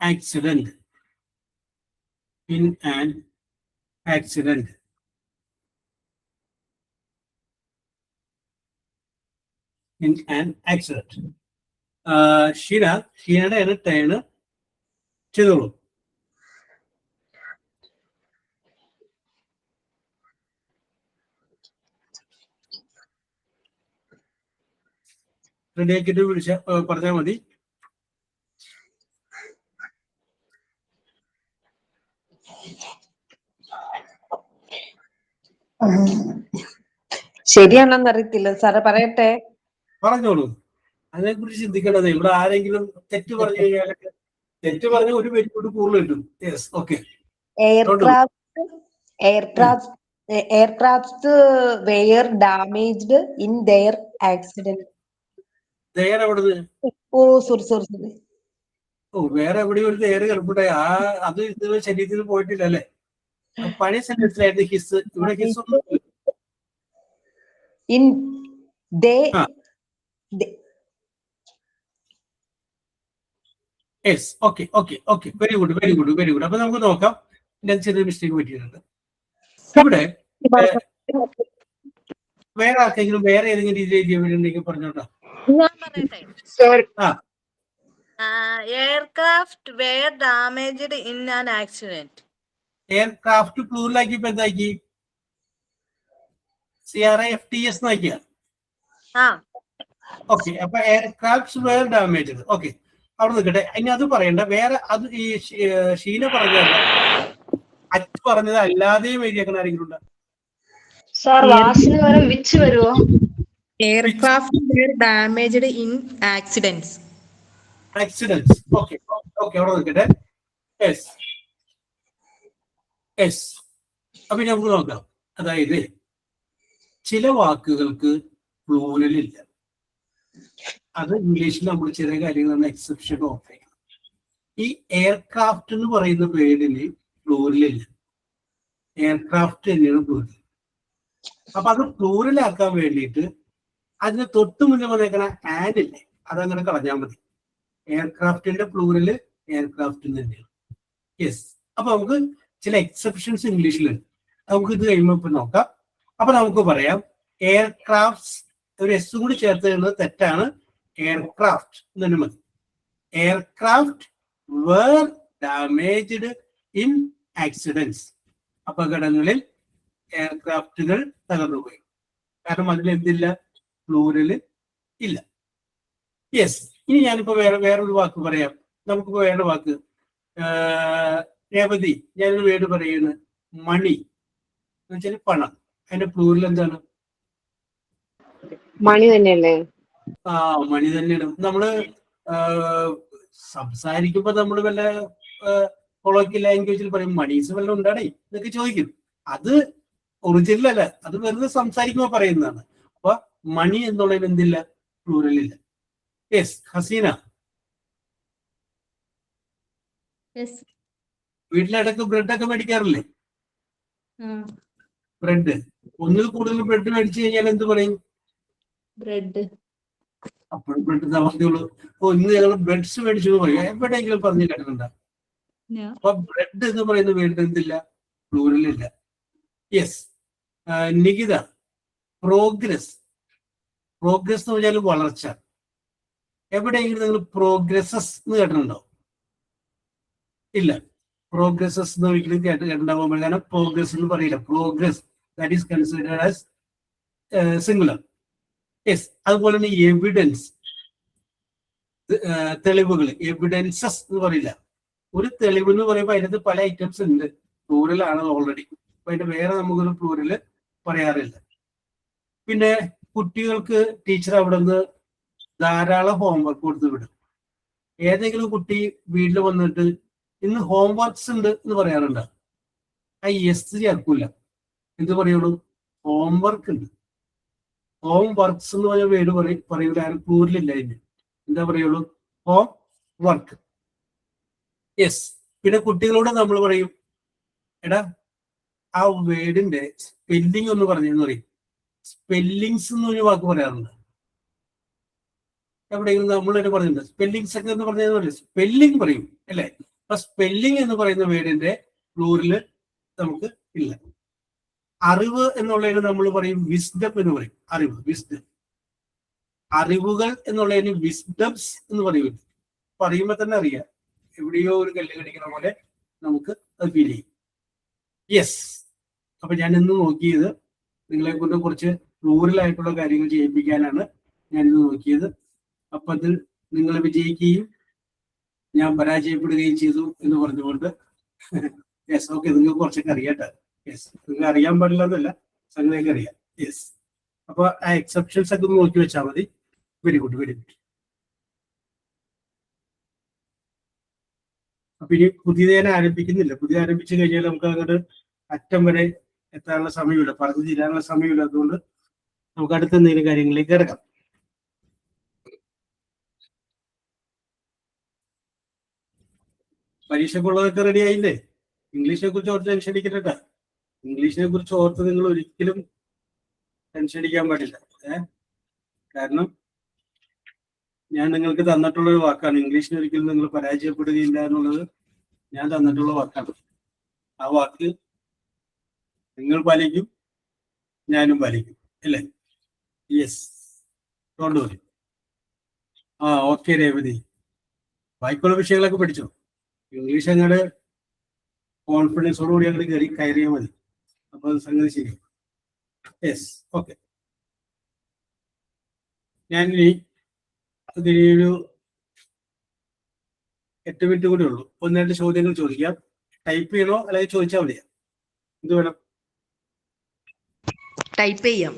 accident. In an accident. In an accident. ഷീനയുടെ ടേണ് ചെയ്തോളൂ. റെഡിയാക്കിയിട്ട് പറഞ്ഞാൽ മതി. ശരിയാണെന്ന് അറിയത്തില്ല സാറേ, പറയട്ടെ? പറഞ്ഞോളൂ, അതിനെ കുറിച്ച് ചിന്തിക്കേണ്ടത്. ഇവിടെ ആരെങ്കിലും തെറ്റ് പറഞ്ഞു കഴിഞ്ഞാൽ, തെറ്റ് പറഞ്ഞ ഒരു പേര് കൂടുതൽ കിട്ടും. Yes, okay. Aircraft were damaged in their accident. Their എവിടെ? സോറി. വേറെ എവിടെയും ഒരു ദയർ കിടപ്പുണ്ടെ. അത് ഇത് ശരീരത്തിൽ പോയിട്ടില്ല അല്ലേ? പഴയ സെന്റൻസിലായിരുന്നു ഹിസ്. ഇവിടെ ഹിസ് ഒന്നും in yes. Okay, very good. അപ്പൊ നമുക്ക് നോക്കാം. ചെറിയ മിസ്റ്റേക്ക് പറ്റിയിട്ടുണ്ട് ഇവിടെ. വേറെ ആർക്കെങ്കിലും വേറെ ഏതെങ്കിലും രീതിയിൽ ചെയ്യുന്നുണ്ടെങ്കിൽ പറഞ്ഞോട്ടോ. ഞാൻ പറയട്ടെ. Aircraft were damaged in an accident. Aircraft പ്ലൂറലാക്കിയപ്പോ എന്താക്കി? CRAFTS എന്നാക്കിയ. ഓക്കെ, അപ്പൊ എയർക്രാഫ്റ്റ്സ് വേർ ഡാമേജ്. ഓക്കെ, അവിടെ നിൽക്കട്ടെ. ഇനി അത് പറയണ്ട, വേറെ അത് ഈ ഷീന പറഞ്ഞതല്ല, അച്ഛൻ പറഞ്ഞത് അല്ലാതെയും എഴുതിയേക്കണ ആരെങ്കിലും ഉണ്ടോ? സാർ വാസിന് പകരം വിച്ച് വരുമോ? Aircraft were damaged in accidents. Accidents. Okay okay, അവിടെ നിൽക്കട്ടെ. Yes yes. അപ്പൊ നമുക്ക് നോക്കാം. അതായത് ചില വാക്കുകൾക്ക് പ്ലൂരലില്ല. അത് ഇംഗ്ലീഷിൽ നമ്മൾ ചില കാര്യങ്ങൾ എക്സെപ്ഷൻ ഓഫ് ചെയ്യണം. ഈ എയർക്രാഫ്റ്റ് എന്ന് പറയുന്ന വേർഡിന് പ്ലൂരലില്ല. എയർക്രാഫ്റ്റ് തന്നെയാണ് പ്ലൂരൽ. അപ്പൊ അത് പ്ലൂരലാക്കാൻ വേണ്ടിയിട്ട് അതിന് തൊട്ട് മുന്നേ വന്നേക്കണ ആൻഡ് ഇല്ലേ, അതങ്ങനെ കളഞ്ഞാൽ മതി. എയർക്രാഫ്റ്റിന്റെ പ്ലൂരല് എയർക്രാഫ്റ്റ് തന്നെയാണ്. യെസ്. അപ്പൊ നമുക്ക് ചില എക്സെപ്ഷൻസ് ഇംഗ്ലീഷിലുണ്ട്. നമുക്ക് ഇത് കഴിയുമ്പോൾ ഇപ്പൊ നോക്കാം. അപ്പൊ നമുക്ക് പറയാം എയർക്രാഫ്റ്റ്സ്, ഒരു എസ് കൂടി ചേർത്ത് തരുന്നത് തെറ്റാണ്. എയർക്രാഫ്റ്റ് എന്ന് തന്നെ മതി. Aircraft were damaged in accidents. അപകടങ്ങളിൽ എയർക്രാഫ്റ്റുകൾ തകർന്നുപോയി. കാരണം അതിൽ എന്തില്ല? പ്ലൂരല് ഇല്ല. യെസ്. ഇനി ഞാനിപ്പോ വേറൊരു വാക്ക് പറയാം. നമുക്കിപ്പോ വേറെ വാക്ക്, രേവതി, ഞാനൊരു വേർഡ് പറയുന്നത് മണി എന്ന് വെച്ചാൽ പണം. അതിന്റെ പ്ലൂരൽ എന്താണ്? മണി തന്നെയല്ലേ? ആ, മണി തന്നെയാണ്. നമ്മള് സംസാരിക്കുമ്പോ നമ്മൾ വല്ല കൊളോക്കിയൽ ലാംഗ്വേജിൽ പറയും മണീസ് വല്ലതും ഉണ്ടാടേ എന്നൊക്കെ ചോദിക്കും. അത് ഒറിജിനൽ അല്ല, അത് വെറുതെ സംസാരിക്കുമ്പോ പറയുന്നതാണ്. അപ്പൊ മണി എന്നുള്ളതിന് എന്തില്ല? പ്ലൂരലില്ല. യെസ്. ഹസീന, വീട്ടിലിടക്ക് ബ്രെഡൊക്കെ മേടിക്കാറില്ലേ? ബ്രെഡ്, ഒന്നിൽ കൂടുതൽ ബ്രെഡ് മേടിച്ചു കഴിഞ്ഞാൽ എന്ത് പറയും? ബ്രെഡ്. അപ്പോഴും ബ്രെഡ് താമസിക്കുള്ളൂ. ഓ, ഇന്ന് ഞങ്ങൾ ബ്രെഡ്സ് മേടിച്ചു എന്ന് പറയും. എവിടെയെങ്കിലും പറഞ്ഞു കേട്ടിട്ടുണ്ടോ? അപ്പൊ ബ്രെഡ് എന്ന് പറയുന്ന വേർഡ് എന്തില്ല? പ്ലൂരലില്ല. യെസ്. നികിത, പ്രോഗ്രസ്. പ്രോഗ്രസ് എന്ന് പറഞ്ഞാൽ വളർച്ച. എവിടെയെങ്കിലും നിങ്ങൾ പ്രോഗ്രസസ് എന്ന് കേട്ടിട്ടുണ്ടോ? ഇല്ല. പ്രോഗ്രസസ് എന്ന് ഒരിക്കലും കേട്ടിട്ടുണ്ടാവാൻ പറ്റില്ല. കാരണം പ്രോഗ്രസ് എന്ന് പറയില്ല. Progress that is considered as singular. Yes. അതുപോലെ തന്നെ എവിഡൻസ്, തെളിവുകൾ. എവിഡൻസസ് എന്ന് പറയില്ല. ഒരു തെളിവ് എന്ന് പറയുമ്പോൾ അതിനകത്ത് പല ഐറ്റംസ് ഉണ്ട്. പ്ലൂരലാണ് ഓൾറെഡി. അപ്പൊ അതിന്റെ വേറെ നമുക്കൊരു പ്ലൂരല് പറയാറില്ല. പിന്നെ കുട്ടികൾക്ക് ടീച്ചർ അവിടെ നിന്ന് ധാരാളം ഹോംവർക്ക് കൊടുത്ത് വിടും. ഏതെങ്കിലും കുട്ടി വീട്ടിൽ വന്നിട്ട് ഇന്ന് ഹോംവർക്ക്സ് ഉണ്ട് എന്ന് പറയാറുണ്ട്. ആ യെസ് ചേർക്കൂല. എന്ത് പറയുള്ളൂ? ഹോംവർക്ക് ഉണ്ട്. ഹോം വർക്ക്സ് എന്ന് പറഞ്ഞ വേർഡ് പറയൂല. പ്ലൂരലില്ല അതിന്. എന്താ പറയുള്ളൂ? Home work. യെസ്. പിന്നെ കുട്ടികളോട് നമ്മൾ പറയും, എടാ ആ വേർഡിന്റെ സ്പെല്ലിംഗ് ഒന്ന് പറഞ്ഞെന്ന് പറയും. സ്പെല്ലിങ്സ് എന്ന് ഒരു വാക്ക് പറയാറുണ്ട്. എവിടെയെങ്കിലും നമ്മൾ തന്നെ പറഞ്ഞിട്ടുണ്ട് സ്പെല്ലിങ്സ് ഒക്കെ എന്ന് പറഞ്ഞതെന്ന് പറയും. സ്പെല്ലിംഗ് പറയും അല്ലേ? അപ്പൊ സ്പെല്ലിംഗ് എന്ന് പറയുന്ന വേർഡിന്റെ പ്ലൂരല് നമുക്ക് ഇല്ല. അറിവ് എന്നുള്ളതിന് നമ്മൾ പറയും വിസ്ഡം എന്ന് പറയും. അറിവ്, വിസ്ഡം. അറിവുകൾ എന്നുള്ളതിന് വിസ്ഡംസ് എന്ന് പറയും. പറയുമ്പോ തന്നെ അറിയാം, എവിടെയോ ഒരു കല്ല് കടിക്കുന്ന പോലെ നമുക്ക് അത് ഫീൽ ചെയ്യും. യെസ്. അപ്പൊ ഞാൻ ഇന്ന് നോക്കിയത് നിങ്ങളെ കൊണ്ട് കുറച്ച് പ്ലൂറലായിട്ടുള്ള കാര്യങ്ങൾ ചെയ്യിപ്പിക്കാനാണ് ഞാൻ ഇന്ന് നോക്കിയത്. അപ്പൊ അത് നിങ്ങൾ വിജയിക്കുകയും ഞാൻ പരാജയപ്പെടുകയും ചെയ്തു എന്ന് പറഞ്ഞുകൊണ്ട് യെസ്. ഓക്കെ, നിങ്ങൾക്ക് കുറച്ചൊക്കെ അറിയാട്ടോ. യെസ്. നിങ്ങൾക്ക് അറിയാൻ പാടില്ല എന്നല്ല, സംഗതിയൊക്കെ അറിയാം. യെസ്. അപ്പൊ ആ എക്സെപ്ഷൻസ് ഒക്കെ ഒന്ന് നോക്കി വെച്ചാൽ മതി. Very good, very good. അപ്പൊ ഇനി പുതിയതേനെ ആരംഭിക്കുന്നില്ല. പുതിയ ആരംഭിച്ചു കഴിഞ്ഞാൽ നമുക്ക് അങ്ങോട്ട് അറ്റം വരെ എത്താനുള്ള സമയമില്ല, പറഞ്ഞു തീരാനുള്ള സമയമില്ല. അതുകൊണ്ട് നമുക്ക് അടുത്ത എന്തെങ്കിലും കാര്യങ്ങളിലേക്ക് കിടക്കാം. പരീക്ഷയ്ക്കുള്ളതൊക്കെ റെഡി ആയില്ലേ? ഇംഗ്ലീഷിനെ കുറിച്ച് ഓർത്ത് ടെൻഷൻ അടിക്കട്ടെ. ഇംഗ്ലീഷിനെ കുറിച്ച് ഓർത്ത് നിങ്ങൾ ഒരിക്കലും ടെൻഷൻ അടിക്കാൻ പാടില്ല. കാരണം ഞാൻ നിങ്ങൾക്ക് തന്നിട്ടുള്ളൊരു വാക്കാണ്. ഇംഗ്ലീഷിന് ഒരിക്കലും നിങ്ങൾ പരാജയപ്പെടുകയില്ല എന്നുള്ളത് ഞാൻ തന്നിട്ടുള്ള വാക്കാണ്. ആ വാക്ക് നിങ്ങൾ പാലിക്കും, ഞാനും പാലിക്കും അല്ലേ? യെസ്. Don't worry. ആ, ഓക്കെ രേവതി, ബാക്കിയുള്ള വിഷയങ്ങളൊക്കെ പഠിച്ചോ? ഇംഗ്ലീഷ് അങ്ങോട്ട് കോൺഫിഡൻസോടുകൂടി അങ്ങോട്ട് കയറിയാൽ മതി. അപ്പൊ സംഗതി ശരി. Yes, okay. ഞാൻ ഇനി അതിനൊരു 8 മിനിറ്റ് കൂടി ഉള്ളൂ. 1-2 ചോദ്യങ്ങൾ ചോദിക്കാം. ടൈപ്പ് ചെയ്യണോ അല്ലെങ്കിൽ ചോദിച്ചാൽ മതിയാ? എന്ത് വേണം? ടൈപ്പ് ചെയ്യാം.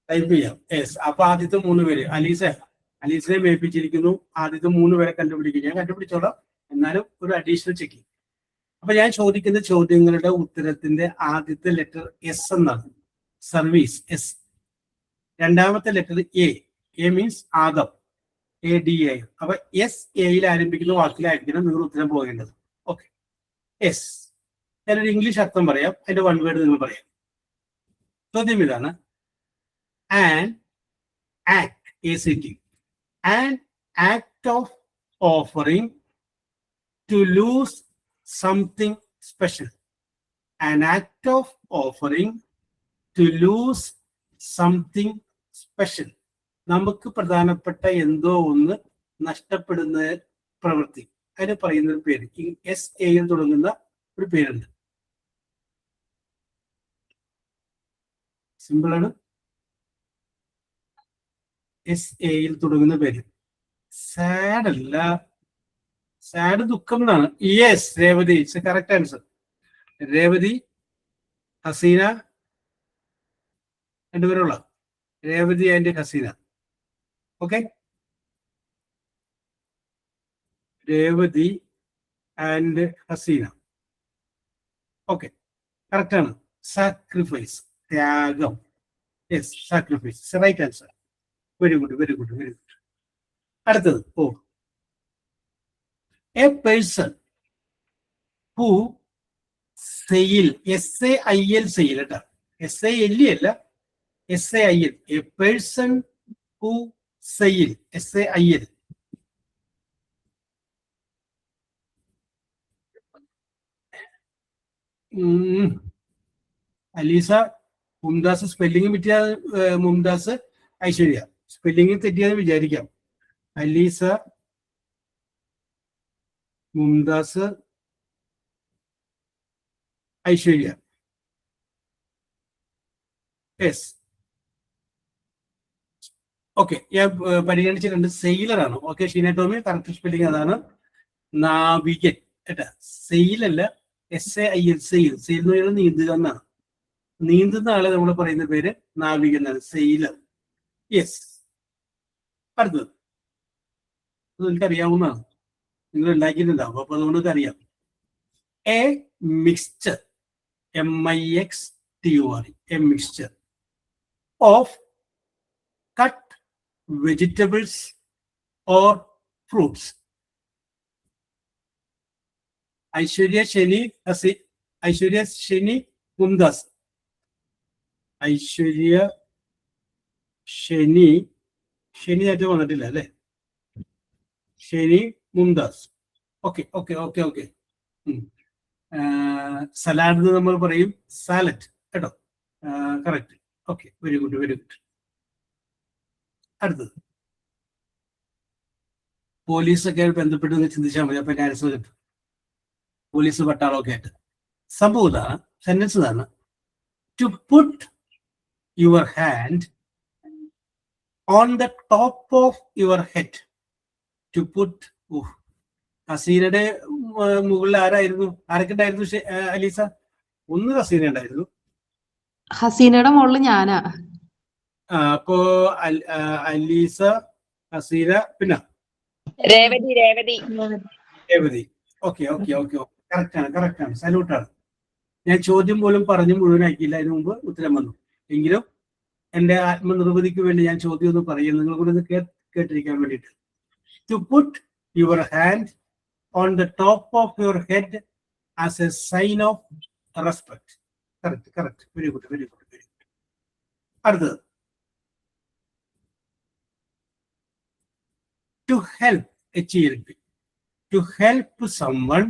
ടൈപ്പ് ചെയ്യാം. യെസ്. അപ്പൊ ആദ്യത്തെ 3 പേര് അലീസിനെ മേപ്പിച്ചിരിക്കുന്നു. ആദ്യത്തെ 3 പേരെ കണ്ടുപിടിക്കും. ഞാൻ കണ്ടുപിടിച്ചോളാം, എന്നാലും ഒരു അഡീഷണൽ ചെക്കിങ്. അപ്പൊ ഞാൻ ചോദിക്കുന്ന ചോദ്യങ്ങളുടെ ഉത്തരത്തിന്റെ ആദ്യത്തെ ലെറ്റർ എസ് എന്നാണ്. Service, S. രണ്ടാമത്തെ letter A means Adam, ADA. അപ്പൊ SAയിൽ ആരംഭിക്കുന്ന വാക്കിലായിരിക്കണം നിങ്ങൾ ഉത്തരം പോകേണ്ടത്. ഓക്കെ. എസ്. ഞാനൊരു ഇംഗ്ലീഷ് അർത്ഥം പറയാം, അതിന്റെ 1 വേർഡ് നിങ്ങൾ പറയാം. ചോദ്യം ഇതാണ്: an act, ACT, an act of offering to lose something special. An act of offering to lose something special. നമുക്ക് പ്രധാനപ്പെട്ട എന്തോ ഒന്ന് നഷ്ടപ്പെടുന്ന പ്രവൃത്തി, അതിന് പറയുന്ന ഒരു പേര്. SAയിൽ തുടങ്ങുന്ന ഒരു പേരുണ്ട്. സിമ്പിളാണ്. SAയിൽ തുടങ്ങുന്ന പേര്. സാഡ് അല്ല, സാഡ് ദുഃഖം എന്നാണ്. Yes, Revathi. It's a correct answer. Revathi, Haseena, രണ്ടുപേരുള്ള Revathi and Haseena. Okay, Revathi and Haseena. Okay, correct ആണ്. സാക്രിഫൈസ്, ത്യാഗം. Yes, sacrifice, right answer. Very good, very good, very good. അടുത്തത്, a person who sail, SAIL, sail കേട്ടോ, SALE അല്ല, SAIL. A person who sail, SAIL. Alisa, Mumtaz spelling പറ്റിയ Mumtaz, Aishwarya spelling തെറ്റിയാന്ന് വിചാരിക്കാം. Alisa, Mumtaz, Aishwarya. Yes, okay. ഞാൻ പരിഗണിച്ചിട്ടുണ്ട്. സെയിലർ ആണ്. Okay, Sheena Tomy, correct spelling അതാണ്. നാവികൻ കേട്ടാ, സെയിലല്ല, SAIL, സെയിൽ. സെയിൽ എന്ന് പറയുന്നത് നീന്തുക എന്നാണ്. നീന്തുന്ന ആളെ നമ്മൾ പറയുന്ന പേര് നാവികൻ എന്നാണ്, സെയിലർ. യെസ്. അടുത്തത് നിങ്ങൾക്ക് അറിയാവുന്നതാണ്, നിങ്ങൾ ഉണ്ടാക്കിയിട്ടുണ്ടാവും, അപ്പൊ അതുകൊണ്ട് അറിയാം. A mixture, MIXTUR, A mixture of cut vegetables or fruits. Aishwarya, ശനി, ഐശ്വര്യ, ശനി, മുംതാസ്. ഐശ്വര്യ, ശനി നേരത്തെ വന്നിട്ടില്ല അല്ലെ? ശനി, Mumtaz. Okay, okay, okay, okay. Salad നമ്മൾ പറയും സാലഡ് കേട്ടോ, correct. Okay, very good, very good. അടുത്തത് പോലീസൊക്കെ ബന്ധപ്പെട്ട് ചിന്തിച്ചാൽ മതി, അപ്പൊ ആൻസർ കിട്ടും. പോലീസ്, പട്ടാളമൊക്കെ ആയിട്ട്. സംഭവം ഇതാണ്, സെന്റൻസ് ഇതാണ്: to put your hand on the top of your head. To put. ഹസീനയുടെ മുകളിൽ ആരായിരുന്നു? ആരൊക്കെ ഉണ്ടായിരുന്നു അലീസ? ഒന്ന് ഹസീന ഉണ്ടായിരുന്നു. ഹസീനയുടെ മുകളിൽ ഞാനാ. അപ്പോ അലീസ, ഹസീന, പിന്നെ Revathi. Okay, okay, okay, okay. Correct ആണ്, കറക്റ്റ് ആണ്. സല്യൂട്ടാണ്. ഞാൻ ചോദ്യം പോലും പറഞ്ഞു മുഴുവനാക്കിയില്ല, അതിനു മുമ്പ് ഉത്തരം വന്നു. എങ്കിലും എന്റെ ആത്മനിർവൃതിക്ക് വേണ്ടി ഞാൻ ചോദ്യം ഒന്ന് പറയും, നിങ്ങൾ കൂടെ ഒന്ന് കേട്ടിരിക്കാൻ വേണ്ടിയിട്ട്. To put your hand on the top of your head as a sign of respect. Correct, correct. Very good, very good, very good. അടുത്തത് to help, HELP. To help someone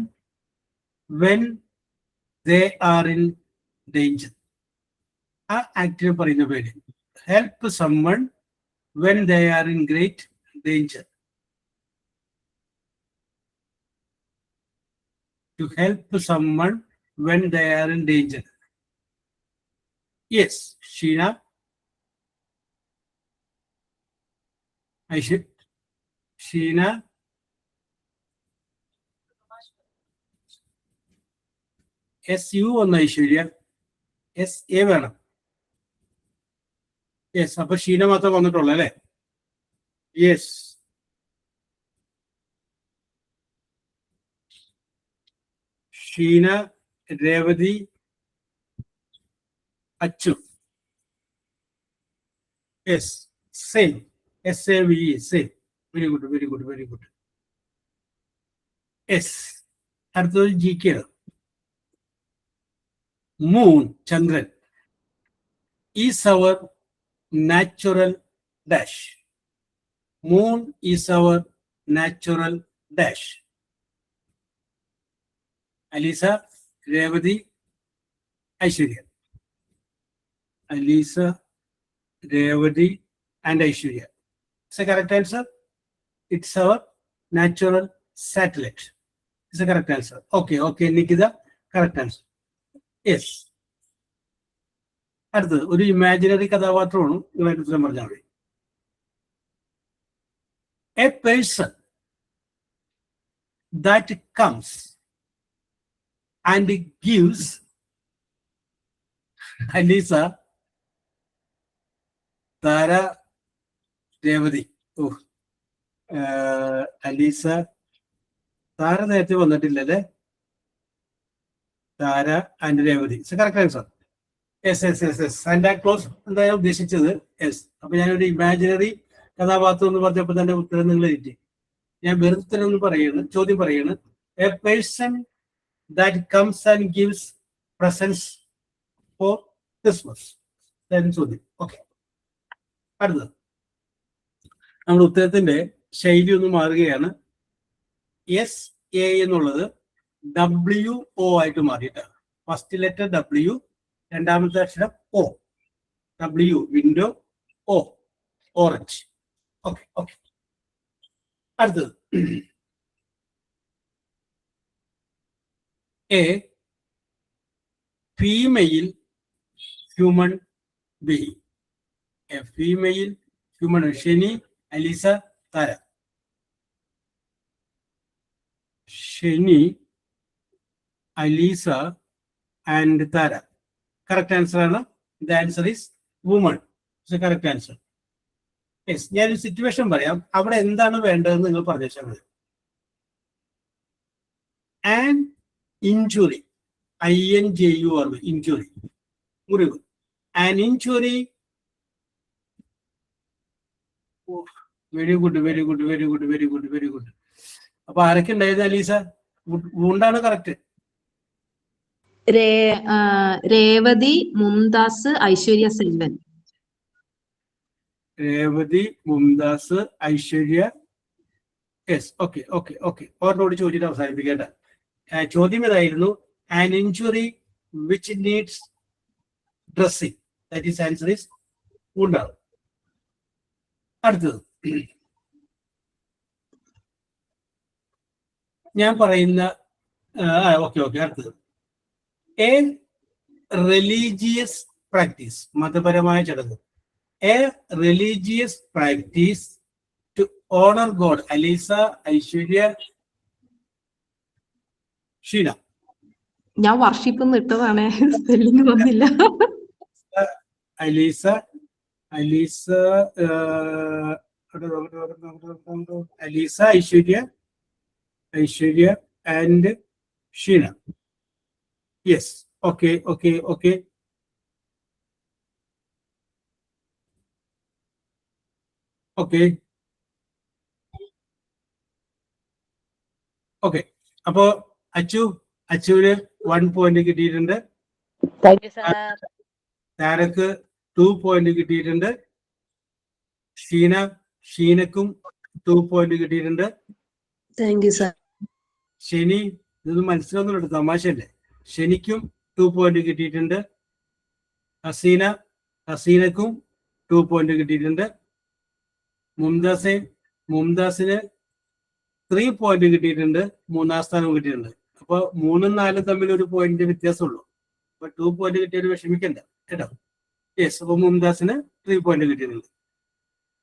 when they are in danger. ആ ആക്ടിനെ പറയുന്ന പേര്. Help someone when they are in great danger. To help someone when they are in danger. Yes, Sheena. Sheena. SU on Aishwarya. SA വേണം. Yes, അപ്പൊ ഷീന മാത്രം വന്നിട്ടുള്ളൂ അല്ലേ? Yes. Sheena, Revathi, Achu. Yes, same. SAVE, same. Very good, very good, very good. Yes. അടുത്തത് GK. Moon, ചന്ദ്രൻ, is our natural dash. Moon is our natural dash. Alisa, Revati, Aishwarya. Alisa, Revati, and Aishwarya. It's a correct answer. It's our natural satellite. It's a correct answer. Okay, okay, Nikita, correct answer. Yes. അടുത്തത് ഒരു imaginary കഥാപാത്രമാണ്. ഇതുമായിട്ട് ഉത്തരം പറഞ്ഞാൽ മതി. A person that comes and gives. Alisa, Tara, Revathi. Alisa, Tara നേരത്തെ വന്നിട്ടില്ലല്ലേ? Tara and Revathi. Correct answer. Yes yes yes yes. Santa Claus എന്തായാലും ഉദ്ദേശിച്ചത്. യെസ്. അപ്പൊ ഞാനൊരു ഇമാജിനറി കഥാപാത്രം എന്ന് പറഞ്ഞപ്പോൾ തന്നെ ഉത്തരം നിങ്ങൾ എഴുതി. ഞാൻ വെറുതെ ഉത്തരം എന്ന് പറയുന്നു, ചോദ്യം പറയുന്നു. A person that comes and gives presents for Christmas. ചോദ്യം. ഓക്കെ. അടുത്തത് നമ്മുടെ ഉത്തരത്തിന്റെ ശൈലി ഒന്ന് മാറുകയാണ്. SA എന്നുള്ളത് WO ആയിട്ട് മാറിയിട്ടാണ്. ഫസ്റ്റ് ലെറ്റർ W, രണ്ടാമത്തെ അക്ഷരം O. W, window. O, orange. Okay okay. അടുത്തത് a female human being. A female human. Sheni, Alisa, Tara. Sheni, Alisa and Tara. Correct answer ആണ്. The answer is woman. Correct answer. Yes. ഞാനൊരു സിറ്റുവേഷൻ പറയാം. അവിടെ എന്താണ് വേണ്ടതെന്ന് നിങ്ങൾ പറഞ്ഞാൽ മതി. ആൻ ഇഞ്ചുറി, INJUR, ഇഞ്ചുറി, മുറിവ്. An injury. Very good, very good, very good, very good, very good. അപ്പൊ ആരൊക്കെ ഉണ്ടായത് അലീസ? വൂണ്ടാണ് correct. Revathi, Mumtaz, Aishwarya, Selvan. Revathi, Mumtaz, Aishwarya. Yes. Okay okay okay. ഓരോട് ചോദിച്ചിട്ട് അവസാനിപ്പിക്കേണ്ട. ചോദ്യം ഇതായിരുന്നു, an injury which needs dressing. That is answer is വൂണ്ടാണ്. അടുത്തത് ഞാൻ പറയുന്ന ഓക്കെ ഓക്കെ. അടുത്തത് എ റിലീജിയസ് പ്രാക്ടീസ്, മതപരമായ ചടങ്ങ്. A religious practice to honour God. Alisa, Aishwarya, Sheena. ഞാൻ വർഷിപ്പ് ഇട്ടതാണ്, സ്പെല്ലിംഗ് വന്നില്ല. Alisa, Alisa, Alisa, Aishwarya, Aishwarya and Sheena. Yes. Okay okay okay. Okay okay. അപ്പോ അച്ചുവിന് 1 പോയിന്റ് കിട്ടിയിട്ടുണ്ട്. താരക്ക് 2 പോയിന്റ് കിട്ടിയിട്ടുണ്ട്. ഷീനക്കും 2 പോയിന്റ് കിട്ടിയിട്ടുണ്ട്. Thank you sir. ഷെനി, ഇതൊന്നും മനസ്സിലൊന്നും തമാശയല്ലേ. ഷെനിക്കും 2 പോയിന്റ് കിട്ടിയിട്ടുണ്ട്. ഹസീനക്കും 2 പോയിന്റ് കിട്ടിയിട്ടുണ്ട്. മുംതാസിന് 3 പോയിന്റ് കിട്ടിയിട്ടുണ്ട്. 3-ാം സ്ഥാനം കിട്ടിയിട്ടുണ്ട്. അപ്പൊ 3ഉം 4ഉം തമ്മിൽ ഒരു പോയിന്റ് വ്യത്യാസമുള്ളൂ. അപ്പൊ 2 പോയിന്റ് കിട്ടിയൊരു വിഷമിക്കണ്ട കേട്ടോ. യെസ്, അപ്പൊ മുംതാസിന് 3 പോയിന്റ് കിട്ടിയിട്ടുണ്ട്.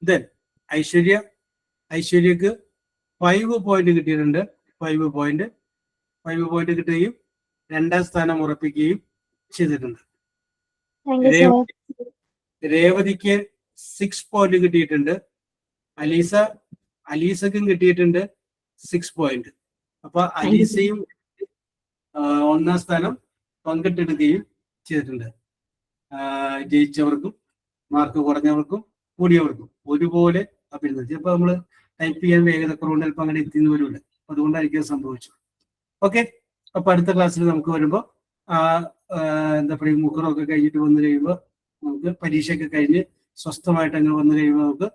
ദെൻ ഐശ്വര്യക്ക് 5 പോയിന്റ് കിട്ടിയിട്ടുണ്ട്. 5 പോയിന്റ് കിട്ടുകയും 2ാം സ്ഥാനം ഉറപ്പിക്കുകയും ചെയ്തിട്ടുണ്ട്. രേവതിക്ക് 6 പോയിന്റ് കിട്ടിയിട്ടുണ്ട്. അലീസക്കും കിട്ടിയിട്ടുണ്ട് 6 പോയിന്റ്. അപ്പൊ അലീസയും 1ാം സ്ഥാനം പങ്കിട്ടെടുക്കുകയും ചെയ്തിട്ടുണ്ട്. ജയിച്ചവർക്കും മാർക്ക് കുറഞ്ഞവർക്കും കൂടിയവർക്കും ഒരുപോലെ അഭിനന്ദിച്ചു. അപ്പൊ നമ്മള് ടൈപ്പ് ചെയ്യാൻ വേഗത കുറവുണ്ട്, ചിലപ്പോൾ അങ്ങനെ എത്തിന്ന് വരില്ല. അതുകൊണ്ടായിരിക്കും അത് സംഭവിച്ചത്. ഓക്കെ, അപ്പൊ അടുത്ത ക്ലാസ്സിൽ നമുക്ക് വരുമ്പോൾ എന്താ പറയുക, മുഖറൊക്കെ കഴിഞ്ഞിട്ട് വന്നു കഴിയുമ്പോൾ നമുക്ക് പരീക്ഷയൊക്കെ കഴിഞ്ഞ് സ്വസ്ഥമായിട്ട് അങ്ങനെ വന്നു കഴിയുമ്പോൾ നമുക്ക്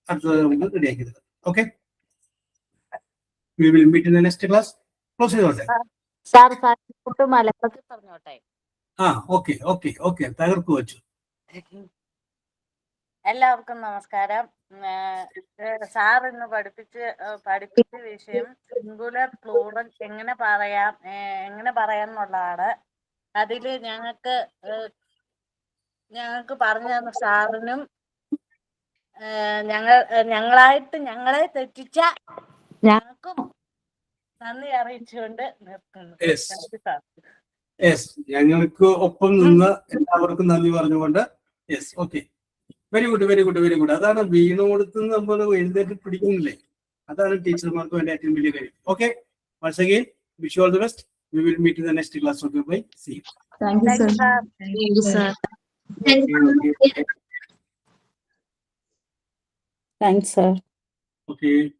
അടുത്തത് നമുക്ക് റെഡിയാക്കി തരാം. Okay, we will meet in the next class. Close ചെയ്തോട്ടെ സാർ മലപ്പുറത്ത് പറഞ്ഞോട്ടെ. ഓക്കെ ഓക്കെ ഓക്കെ, തകർക്കു വച്ചു. എല്ലാവർക്കും നമസ്കാരം. സാർ ഇന്ന് പഠിപ്പിച്ച വിഷയം സിംഗുലർ പ്ലൂറൽ എങ്ങനെ പറയാന്നുള്ളതാണ്. അതില് ഞങ്ങൾക്ക് പറഞ്ഞു തന്ന സാറിനും ഞങ്ങളെ തെറ്റിച്ച ഞങ്ങൾക്കും നന്ദി അറിയിച്ചുകൊണ്ട് നിർത്തുന്നു. ഞങ്ങൾക്ക് ഒപ്പം നിന്ന് എല്ലാവർക്കും നന്ദി പറഞ്ഞുകൊണ്ട്. Yes, okay, very good very good very good. അതാണ് വീണോടുത്ത് നമ്മൾ എഴുന്നേറ്റ് പിടിക്കുന്നില്ലേ, അതാണ് ടീച്ചർമാർക്ക് വേണ്ട ഏറ്റവും വലിയ കാര്യം. Okay, once again wish you all the best. We will meet in the next class. Okay, bye, see you. Thank you, sir. Thank you, sir. Okay. Thanks, sir. Okay.